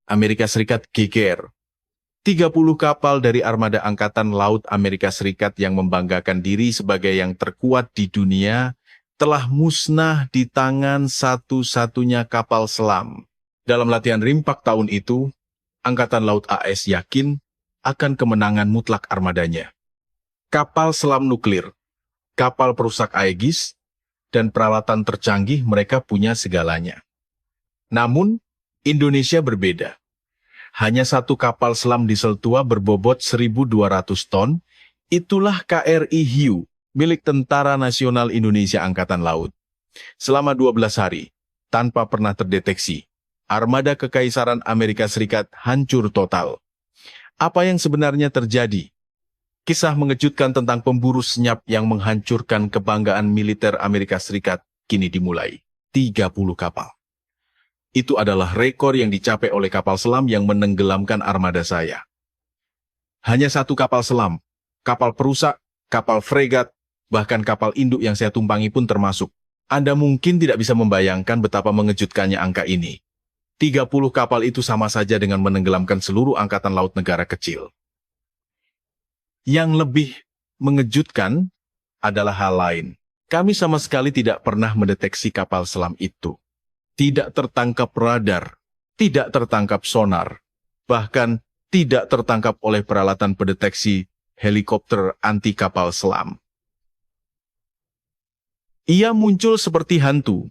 Amerika Serikat geger. 30 kapal dari armada Angkatan Laut Amerika Serikat yang membanggakan diri sebagai yang terkuat di dunia telah musnah di tangan satu-satunya kapal selam. Dalam latihan rimpak tahun itu, Angkatan Laut AS yakin akan kemenangan mutlak armadanya. Kapal selam nuklir, kapal perusak Aegis, dan peralatan tercanggih mereka punya segalanya. Namun, Indonesia berbeda. Hanya satu kapal selam diesel tua berbobot 1.200 ton, itulah KRI Hiu, milik Tentara Nasional Indonesia Angkatan Laut. Selama 12 hari, tanpa pernah terdeteksi, armada Kekaisaran Amerika Serikat hancur total. Apa yang sebenarnya terjadi? Kisah mengejutkan tentang pemburu senyap yang menghancurkan kebanggaan militer Amerika Serikat kini dimulai. 30 kapal. Itu adalah rekor yang dicapai oleh kapal selam yang menenggelamkan armada saya. Hanya satu kapal selam, kapal perusak, kapal fregat, bahkan kapal induk yang saya tumpangi pun termasuk. Anda mungkin tidak bisa membayangkan betapa mengejutkannya angka ini. 30 kapal itu sama saja dengan menenggelamkan seluruh angkatan laut negara kecil. Yang lebih mengejutkan adalah hal lain. Kami sama sekali tidak pernah mendeteksi kapal selam itu. Tidak tertangkap radar, tidak tertangkap sonar, bahkan tidak tertangkap oleh peralatan pendeteksi helikopter anti kapal selam. Ia muncul seperti hantu,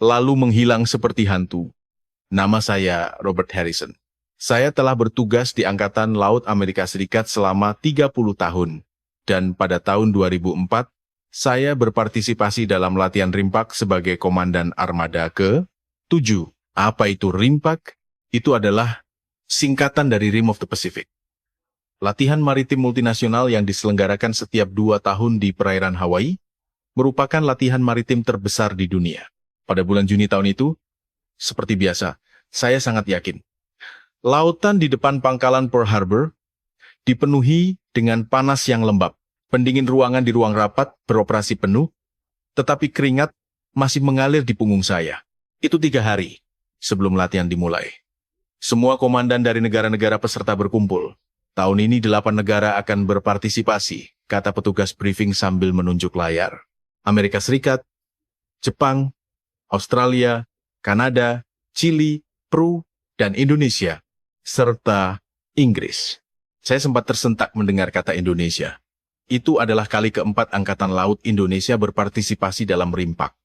lalu menghilang seperti hantu. Nama saya Robert Harrison. Saya telah bertugas di Angkatan Laut Amerika Serikat selama 30 tahun, dan pada tahun 2004, saya berpartisipasi dalam latihan rimpak sebagai Komandan Armada ke-7. Apa itu rimpak? Itu adalah singkatan dari Rim of the Pacific. Latihan maritim multinasional yang diselenggarakan setiap 2 tahun di perairan Hawaii merupakan latihan maritim terbesar di dunia. Pada bulan Juni tahun itu, seperti biasa, saya sangat yakin. Lautan di depan pangkalan Pearl Harbor dipenuhi dengan panas yang lembab. Pendingin ruangan di ruang rapat beroperasi penuh, tetapi keringat masih mengalir di punggung saya. Itu 3 hari sebelum latihan dimulai. Semua komandan dari negara-negara peserta berkumpul. Tahun ini 8 negara akan berpartisipasi, kata petugas briefing sambil menunjuk layar. Amerika Serikat, Jepang, Australia, Kanada, Chili, Peru, dan Indonesia, serta Inggris. Saya sempat tersentak mendengar kata Indonesia. Itu adalah kali keempat Angkatan Laut Indonesia berpartisipasi dalam rimpak.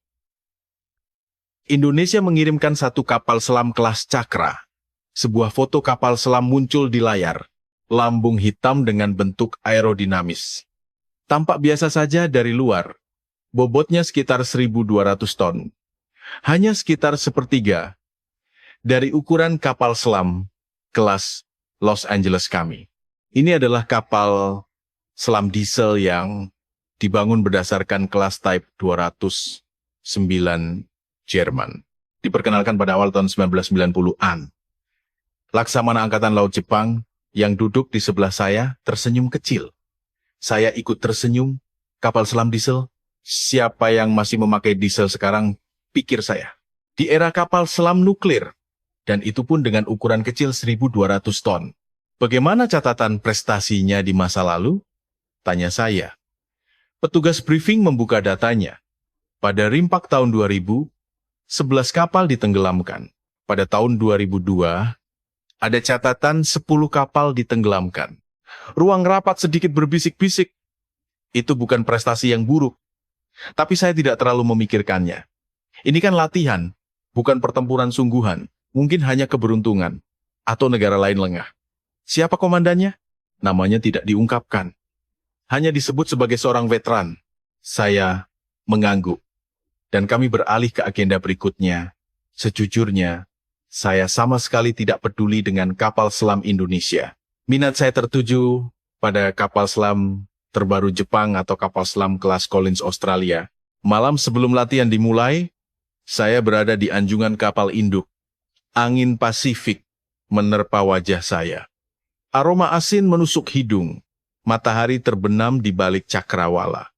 Indonesia mengirimkan satu kapal selam kelas Cakra. Sebuah foto kapal selam muncul di layar, lambung hitam dengan bentuk aerodinamis. Tampak biasa saja dari luar, bobotnya sekitar 1.200 ton. Hanya sekitar sepertiga dari ukuran kapal selam kelas Los Angeles kami. Ini adalah kapal selam diesel yang dibangun berdasarkan kelas Type 209 Jerman. Diperkenalkan pada awal tahun 1990-an. Laksamana Angkatan Laut Jepang yang duduk di sebelah saya tersenyum kecil. Saya ikut tersenyum. Kapal selam diesel, siapa yang masih memakai diesel sekarang, pikir saya. Di era kapal selam nuklir, dan itu pun dengan ukuran kecil 1.200 ton. Bagaimana catatan prestasinya di masa lalu? Tanya saya. Petugas briefing membuka datanya. Pada rimpak tahun 2000, 11 kapal ditenggelamkan. Pada tahun 2002, ada catatan 10 kapal ditenggelamkan. Ruang rapat sedikit berbisik-bisik. Itu bukan prestasi yang buruk. Tapi saya tidak terlalu memikirkannya. Ini kan latihan, bukan pertempuran sungguhan. Mungkin hanya keberuntungan, atau negara lain lengah. Siapa komandannya? Namanya tidak diungkapkan. Hanya disebut sebagai seorang veteran. Saya mengangguk. Dan kami beralih ke agenda berikutnya. Sejujurnya, saya sama sekali tidak peduli dengan kapal selam Indonesia. Minat saya tertuju pada kapal selam terbaru Jepang atau kapal selam kelas Collins Australia. Malam sebelum latihan dimulai, saya berada di anjungan kapal induk. Angin Pasifik menerpa wajah saya. Aroma asin menusuk hidung. Matahari terbenam di balik cakrawala.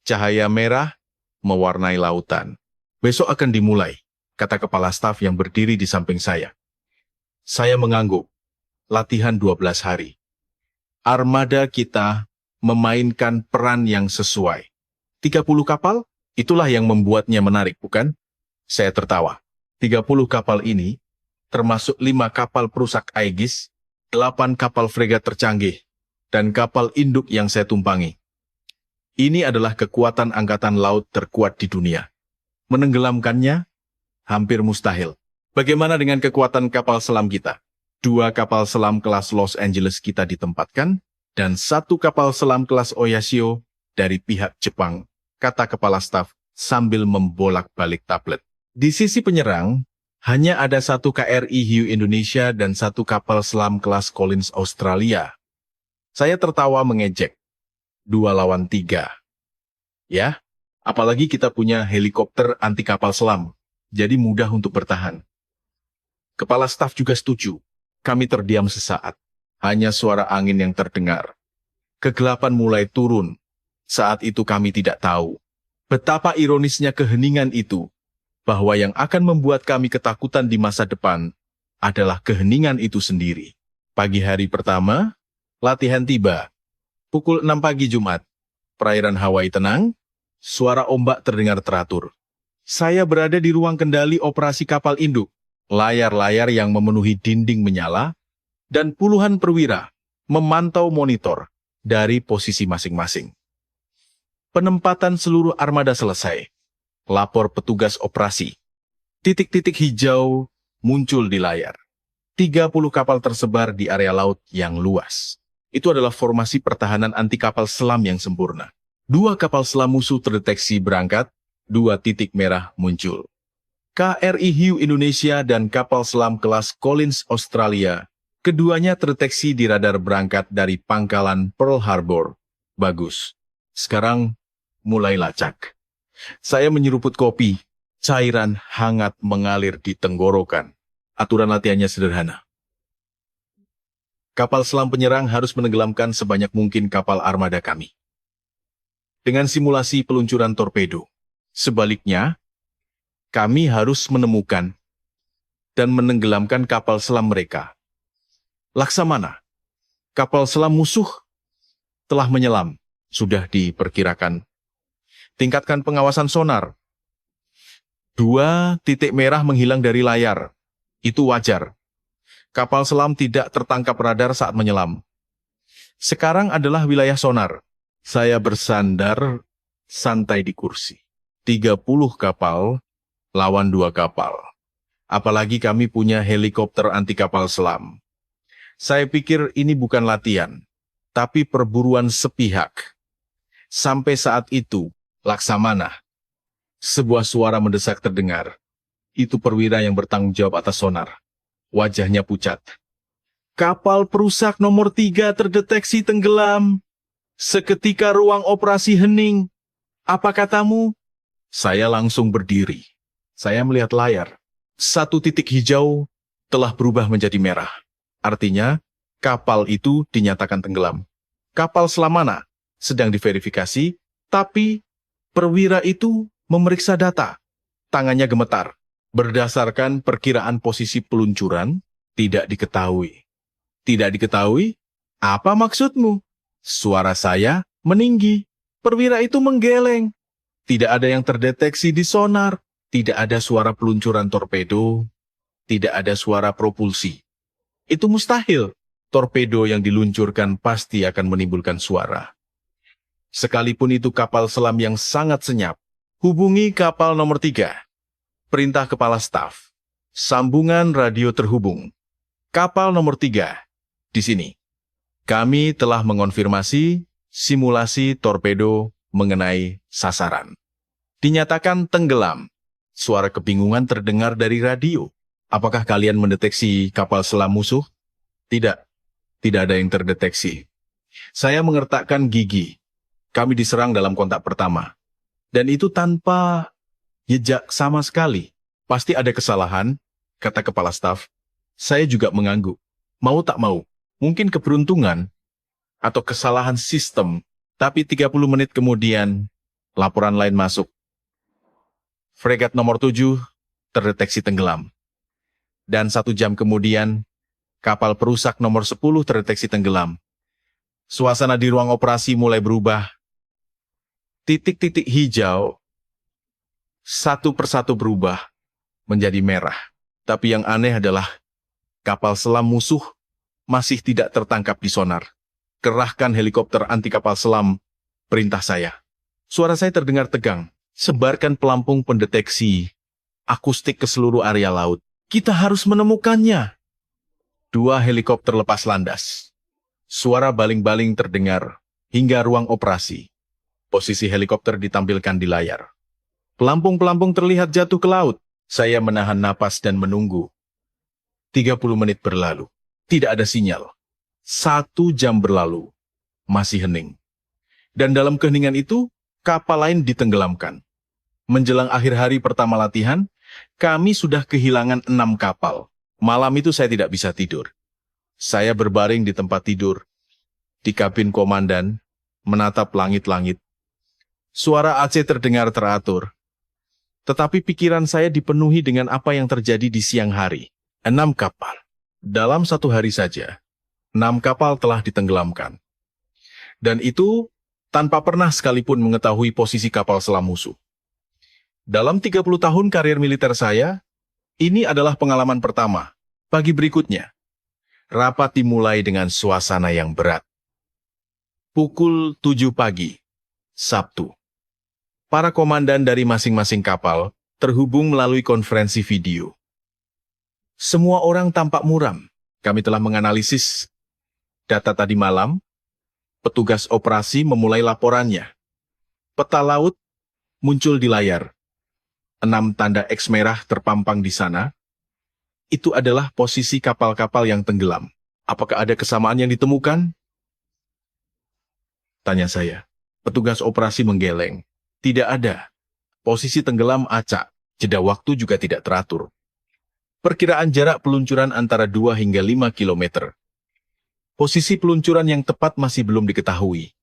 Cahaya merah mewarnai lautan. Besok akan dimulai, kata kepala staf yang berdiri di samping saya. Saya mengangguk. Latihan 12 hari. Armada kita memainkan peran yang sesuai. 30 kapal? Itulah yang membuatnya menarik, bukan? Saya tertawa. 30 kapal ini, termasuk 5 kapal perusak Aegis, 8 kapal fregat tercanggih, dan kapal induk yang saya tumpangi. Ini adalah kekuatan angkatan laut terkuat di dunia. Menenggelamkannya hampir mustahil. Bagaimana dengan kekuatan kapal selam kita? 2 kapal selam kelas Los Angeles kita ditempatkan, dan 1 kapal selam kelas Oyashio dari pihak Jepang, kata kepala staf sambil membolak-balik tablet. Di sisi penyerang, hanya ada 1 KRI Hiu Indonesia dan 1 kapal selam kelas Collins Australia. Saya tertawa mengejek. 2 lawan 3. Ya, apalagi kita punya helikopter anti kapal selam, jadi mudah untuk bertahan. Kepala staf juga setuju. Kami terdiam sesaat. Hanya suara angin yang terdengar. Kegelapan mulai turun. Saat itu kami tidak tahu betapa ironisnya keheningan itu, bahwa yang akan membuat kami ketakutan di masa depan adalah keheningan itu sendiri. Pagi hari pertama, latihan tiba. Pukul 6 pagi Jumat, perairan Hawaii tenang, suara ombak terdengar teratur. Saya berada di ruang kendali operasi kapal induk. Layar-layar yang memenuhi dinding menyala, dan puluhan perwira memantau monitor dari posisi masing-masing. Penempatan seluruh armada selesai. Lapor petugas operasi. Titik-titik hijau muncul di layar. 30 kapal tersebar di area laut yang luas. Itu adalah formasi pertahanan anti kapal selam yang sempurna. 2 kapal selam musuh terdeteksi berangkat, 2 titik merah muncul. KRI Hiu Indonesia dan kapal selam kelas Collins Australia, keduanya terdeteksi di radar berangkat dari pangkalan Pearl Harbor. Bagus. Sekarang mulai lacak. Saya menyeruput kopi. Cairan hangat mengalir di tenggorokan. Aturan latihannya sederhana. Kapal selam penyerang harus menenggelamkan sebanyak mungkin kapal armada kami. Dengan simulasi peluncuran torpedo. Sebaliknya, kami harus menemukan dan menenggelamkan kapal selam mereka. Laksamana, kapal selam musuh telah menyelam, sudah diperkirakan. Tingkatkan pengawasan sonar. 2 titik merah menghilang dari layar. Itu wajar. Kapal selam tidak tertangkap radar saat menyelam. Sekarang adalah wilayah sonar. Saya bersandar santai di kursi. 30 kapal lawan 2 kapal. Apalagi kami punya helikopter anti kapal selam. Saya pikir ini bukan latihan, tapi perburuan sepihak. Sampai saat itu, Laksamana. Sebuah suara mendesak terdengar. Itu perwira yang bertanggung jawab atas sonar. Wajahnya pucat. Kapal perusak nomor 3 terdeteksi tenggelam. Seketika ruang operasi hening. Apa katamu? Saya langsung berdiri. Saya melihat layar. 1 titik hijau telah berubah menjadi merah. Artinya, kapal itu dinyatakan tenggelam. Kapal selam mana? Sedang diverifikasi, tapi perwira itu memeriksa data. Tangannya gemetar. Berdasarkan perkiraan posisi peluncuran, tidak diketahui. Tidak diketahui? Apa maksudmu? Suara saya meninggi. Perwira itu menggeleng. Tidak ada yang terdeteksi di sonar. Tidak ada suara peluncuran torpedo, tidak ada suara propulsi. Itu mustahil. Torpedo yang diluncurkan pasti akan menimbulkan suara. Sekalipun itu kapal selam yang sangat senyap, hubungi kapal nomor 3. Perintah kepala staf. Sambungan radio terhubung. Kapal nomor 3. Di sini. Kami telah mengonfirmasi simulasi torpedo mengenai sasaran. Dinyatakan tenggelam. Suara kebingungan terdengar dari radio. Apakah kalian mendeteksi kapal selam musuh? Tidak. Tidak ada yang terdeteksi. Saya mengertakkan gigi. Kami diserang dalam kontak pertama. Dan itu tanpa jejak sama sekali. Pasti ada kesalahan, kata kepala staf. Saya juga mengangguk. Mau tak mau, mungkin keberuntungan atau kesalahan sistem. Tapi 30 menit kemudian, laporan lain masuk. Fregat nomor 7 terdeteksi tenggelam. Dan 1 jam kemudian, Kapal perusak nomor 10 terdeteksi tenggelam. Suasana di ruang operasi mulai berubah. Titik-titik hijau satu persatu berubah menjadi merah. Tapi yang aneh adalah kapal selam musuh masih tidak tertangkap di sonar. Kerahkan helikopter anti kapal selam, perintah saya. Suara saya terdengar tegang. Sebarkan pelampung pendeteksi akustik ke seluruh area laut. Kita harus menemukannya. 2 helikopter lepas landas. Suara baling-baling terdengar hingga ruang operasi. Posisi helikopter ditampilkan di layar. Pelampung-pelampung terlihat jatuh ke laut. Saya menahan napas dan menunggu. 30 menit berlalu. Tidak ada sinyal. 1 jam berlalu. Masih hening. Dan dalam keheningan itu, kapal lain ditenggelamkan. Menjelang akhir hari pertama latihan, kami sudah kehilangan 6 kapal. Malam itu saya tidak bisa tidur. Saya berbaring di tempat tidur, di kabin komandan, menatap langit-langit. Suara AC terdengar teratur. Tetapi pikiran saya dipenuhi dengan apa yang terjadi di siang hari. 6 kapal. Dalam 1 hari saja, 6 kapal telah ditenggelamkan. Dan itu tanpa pernah sekalipun mengetahui posisi kapal selam musuh. Dalam 30 tahun karir militer saya, ini adalah pengalaman pertama. Pagi berikutnya, rapat dimulai dengan suasana yang berat. Pukul 7 pagi, Sabtu. Para komandan dari masing-masing kapal terhubung melalui konferensi video. Semua orang tampak muram. Kami telah menganalisis data tadi malam. Petugas operasi memulai laporannya. Peta laut muncul di layar. 6 tanda X merah terpampang di sana. Itu adalah posisi kapal-kapal yang tenggelam. Apakah ada kesamaan yang ditemukan? Tanya saya. Petugas operasi menggeleng. Tidak ada. Posisi tenggelam acak. Jeda waktu juga tidak teratur. Perkiraan jarak peluncuran antara 2 hingga 5 km. Posisi peluncuran yang tepat masih belum diketahui.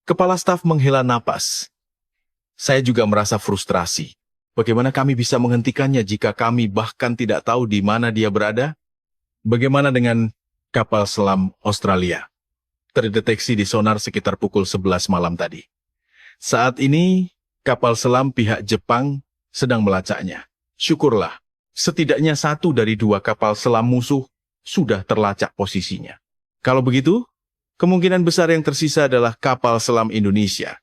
Kepala staf menghela napas. Saya juga merasa frustrasi. Bagaimana kami bisa menghentikannya jika kami bahkan tidak tahu di mana dia berada? Bagaimana dengan kapal selam Australia? Terdeteksi di sonar sekitar pukul 11 malam tadi. Saat ini, kapal selam pihak Jepang sedang melacaknya. Syukurlah, setidaknya 1 dari 2 kapal selam musuh sudah terlacak posisinya. Kalau begitu, kemungkinan besar yang tersisa adalah kapal selam Indonesia,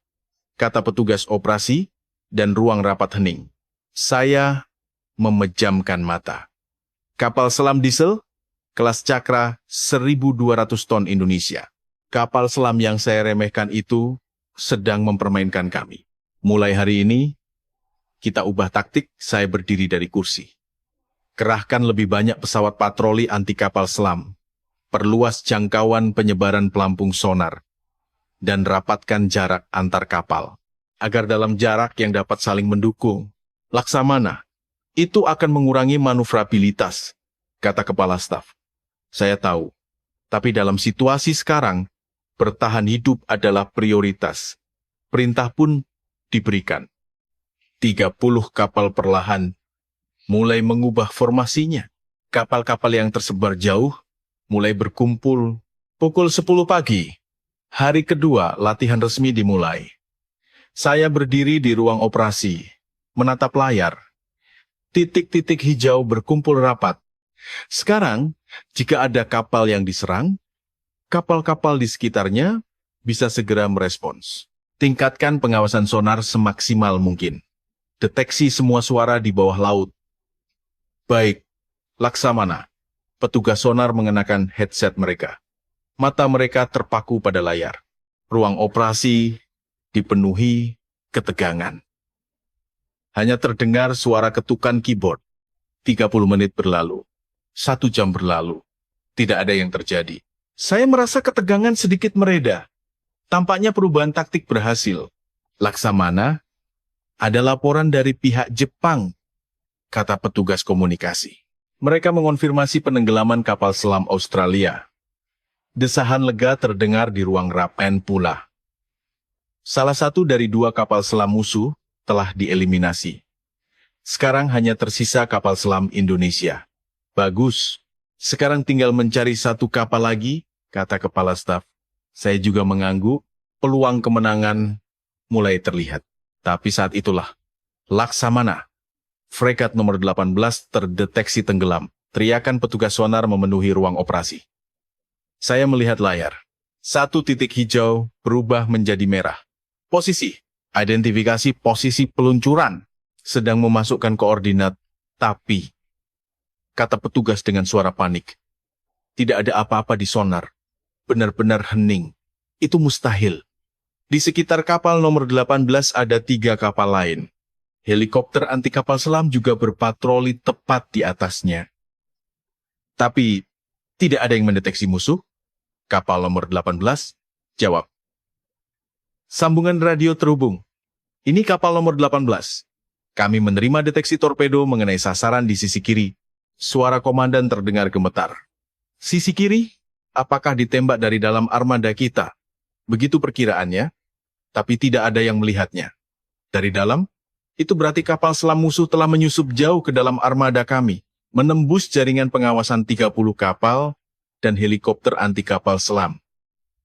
kata petugas operasi, dan ruang rapat hening. Saya memejamkan mata. Kapal selam diesel, kelas Cakra 1.200 ton Indonesia. Kapal selam yang saya remehkan itu sedang mempermainkan kami. Mulai hari ini, kita ubah taktik, saya berdiri dari kursi. Kerahkan lebih banyak pesawat patroli anti kapal selam. Perluas jangkauan penyebaran pelampung sonar. Dan rapatkan jarak antar kapal. Agar dalam jarak yang dapat saling mendukung. Laksamana, itu akan mengurangi manuvrabilitas, kata kepala staf. Saya tahu, tapi dalam situasi sekarang, bertahan hidup adalah prioritas. Perintah pun diberikan. 30 kapal perlahan mulai mengubah formasinya. Kapal-kapal yang tersebar jauh mulai berkumpul. Pukul 10 pagi, hari kedua latihan resmi dimulai. Saya berdiri di ruang operasi, menatap layar. Titik-titik hijau berkumpul rapat. Sekarang, jika ada kapal yang diserang, kapal-kapal di sekitarnya bisa segera merespons. Tingkatkan pengawasan sonar semaksimal mungkin. Deteksi semua suara di bawah laut. Baik, Laksamana. Petugas sonar mengenakan headset mereka. Mata mereka terpaku pada layar. Ruang operasi dipenuhi ketegangan. Hanya terdengar suara ketukan keyboard. 30 menit berlalu. 1 jam berlalu. Tidak ada yang terjadi. Saya merasa ketegangan sedikit mereda. Tampaknya perubahan taktik berhasil. Laksamana, ada laporan dari pihak Jepang, kata petugas komunikasi. Mereka mengonfirmasi penenggelaman kapal selam Australia. Desahan lega terdengar di ruang rapen pula. Salah satu dari 2 kapal selam musuh telah dieliminasi. Sekarang hanya tersisa kapal selam Indonesia. Bagus, Sekarang tinggal mencari satu kapal lagi, kata kepala staf. Saya juga mengangguk, peluang kemenangan mulai terlihat. Tapi saat itulah, Laksamana, fregat nomor 18 terdeteksi tenggelam. Teriakan petugas sonar memenuhi ruang operasi. Saya melihat layar. Satu titik hijau berubah menjadi merah. Posisi, identifikasi posisi peluncuran. Sedang memasukkan koordinat, tapi, kata petugas dengan suara panik, tidak ada apa-apa di sonar. Benar-benar hening. Itu mustahil. Di sekitar kapal nomor 18 ada 3 kapal lain. Helikopter anti kapal selam juga berpatroli tepat di atasnya. Tapi, tidak ada yang mendeteksi musuh. Kapal nomor 18 jawab. Sambungan radio terhubung. Ini kapal nomor 18. Kami menerima deteksi torpedo mengenai sasaran di sisi kiri. Suara komandan terdengar gemetar. Sisi kiri? Apakah ditembak dari dalam armada kita? Begitu perkiraannya, tapi tidak ada yang melihatnya. Dari dalam, itu berarti kapal selam musuh telah menyusup jauh ke dalam armada kami, menembus jaringan pengawasan 30 kapal dan helikopter anti kapal selam.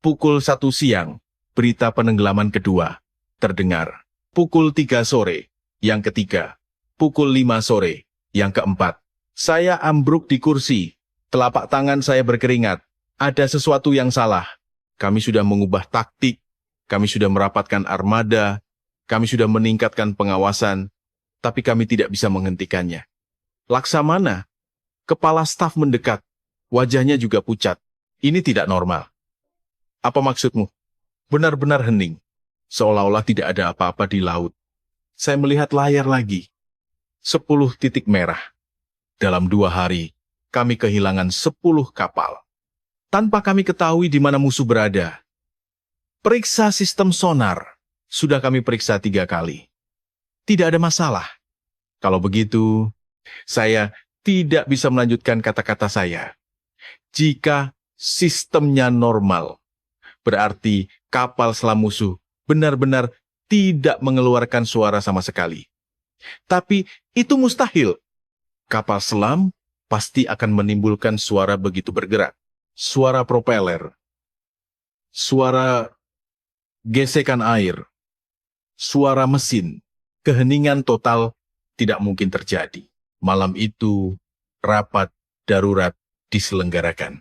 Pukul 1 siang, berita penenggelaman kedua terdengar. Pukul 3 sore, yang ketiga. Pukul 5 sore, yang keempat. Saya ambruk di kursi. Telapak tangan saya berkeringat. Ada sesuatu yang salah. Kami sudah mengubah taktik. Kami sudah merapatkan armada. Kami sudah meningkatkan pengawasan. Tapi kami tidak bisa menghentikannya. Laksamana, kepala staf mendekat. Wajahnya juga pucat. Ini tidak normal. Apa maksudmu? Benar-benar hening. Seolah-olah tidak ada apa-apa di laut. Saya melihat layar lagi. 10 titik merah. Dalam 2 hari, kami kehilangan 10 kapal. Tanpa kami ketahui di mana musuh berada. Periksa sistem sonar. Sudah kami periksa 3 kali. Tidak ada masalah. Kalau begitu, saya tidak bisa melanjutkan kata-kata saya. Jika sistemnya normal, berarti kapal selam musuh benar-benar tidak mengeluarkan suara sama sekali. Tapi itu mustahil. Kapal selam pasti akan menimbulkan suara begitu bergerak. Suara propeller, suara gesekan air, suara mesin. Keheningan total tidak mungkin terjadi. Malam itu, rapat darurat diselenggarakan.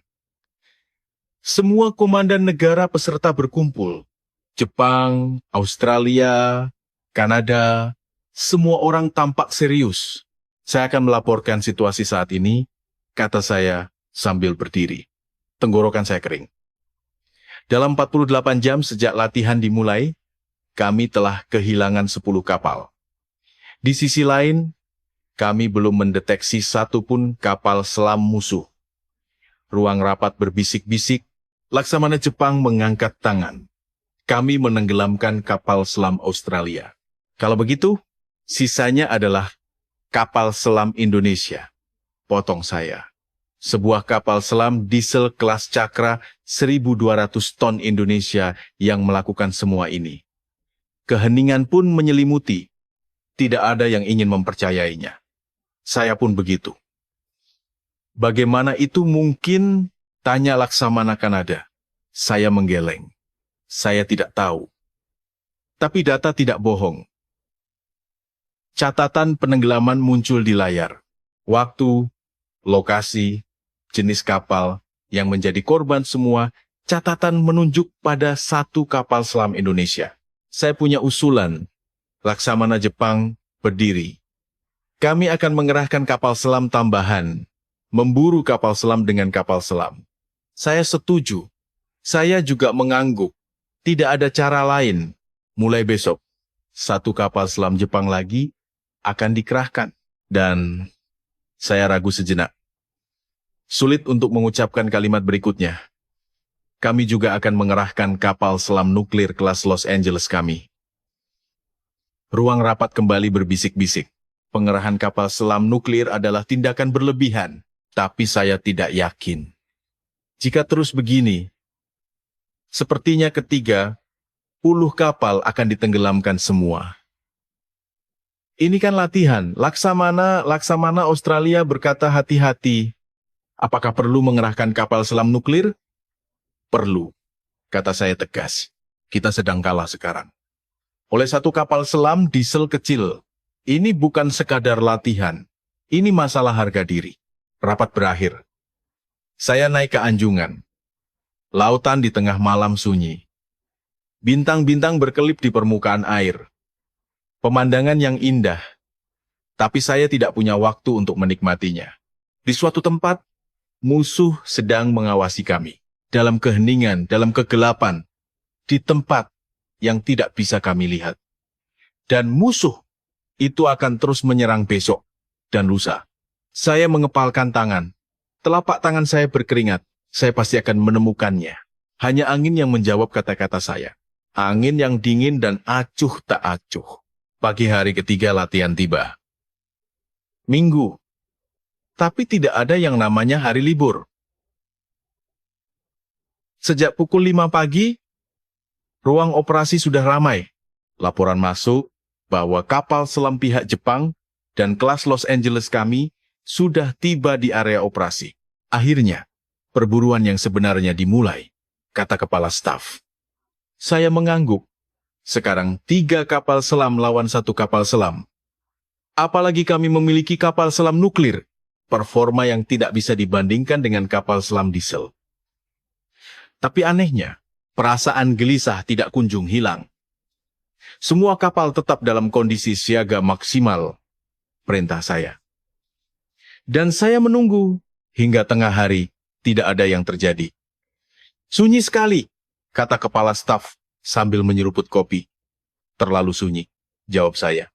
Semua komandan negara peserta berkumpul. Jepang, Australia, Kanada, semua orang tampak serius. Saya akan melaporkan situasi saat ini, kata saya sambil berdiri. Tenggorokan saya kering. Dalam 48 jam sejak latihan dimulai, kami telah kehilangan 10 kapal. Di sisi lain, kami belum mendeteksi satupun kapal selam musuh. Ruang rapat berbisik-bisik, Laksamana Jepang mengangkat tangan. Kami menenggelamkan kapal selam Australia. Kalau begitu, sisanya adalah kapal selam Indonesia. Potong saya. Sebuah kapal selam diesel kelas Cakra 1.200 ton Indonesia yang melakukan semua ini. Keheningan pun menyelimuti. Tidak ada yang ingin mempercayainya. Saya pun begitu. Bagaimana itu mungkin? Tanya Laksamana Kanada. Saya menggeleng. Saya tidak tahu. Tapi data tidak bohong. Catatan penenggelaman muncul di layar. Waktu, lokasi, jenis kapal yang menjadi korban semua, catatan menunjuk pada satu kapal selam Indonesia. Saya punya usulan. Laksamana Jepang berdiri. Kami akan mengerahkan kapal selam tambahan, memburu kapal selam dengan kapal selam. Saya setuju. Saya juga mengangguk. Tidak ada cara lain. Mulai besok, satu kapal selam Jepang lagi akan dikerahkan. Dan saya ragu sejenak. Sulit untuk mengucapkan kalimat berikutnya. Kami juga akan mengerahkan kapal selam nuklir kelas Los Angeles kami. Ruang rapat kembali berbisik-bisik. Pengerahan kapal selam nuklir adalah tindakan berlebihan, tapi saya tidak yakin. Jika terus begini, sepertinya 30 kapal akan ditenggelamkan semua. Ini kan latihan. Laksamana Australia berkata hati-hati. Apakah perlu mengerahkan kapal selam nuklir? Perlu, kata saya tegas. Kita sedang kalah sekarang. Oleh satu kapal selam diesel kecil. Ini bukan sekadar latihan. Ini masalah harga diri. Rapat berakhir. Saya naik ke anjungan. Lautan di tengah malam sunyi. Bintang-bintang berkelip di permukaan air. Pemandangan yang indah. Tapi saya tidak punya waktu untuk menikmatinya. Di suatu tempat, musuh sedang mengawasi kami. Dalam keheningan, dalam kegelapan. Di tempat yang tidak bisa kami lihat. Dan musuh itu akan terus menyerang besok dan lusa. Saya mengepalkan tangan. Telapak tangan saya berkeringat. Saya pasti akan menemukannya. Hanya angin yang menjawab kata-kata saya. Angin yang dingin dan acuh tak acuh. Pagi hari ketiga latihan tiba. Minggu. Tapi tidak ada yang namanya hari libur. Sejak pukul 5 pagi, ruang operasi sudah ramai. Laporan masuk bahwa kapal selam pihak Jepang dan kelas Los Angeles kami sudah tiba di area operasi. Akhirnya, perburuan yang sebenarnya dimulai, kata kepala staf. Saya mengangguk. Sekarang 3 kapal selam lawan 1 kapal selam. Apalagi kami memiliki kapal selam nuklir, performa yang tidak bisa dibandingkan dengan kapal selam diesel. Tapi anehnya, perasaan gelisah tidak kunjung hilang. Semua kapal tetap dalam kondisi siaga maksimal, perintah saya. Dan saya menunggu, hingga tengah hari, tidak ada yang terjadi. Sunyi sekali, kata kepala staf sambil menyeruput kopi. Terlalu sunyi, jawab saya.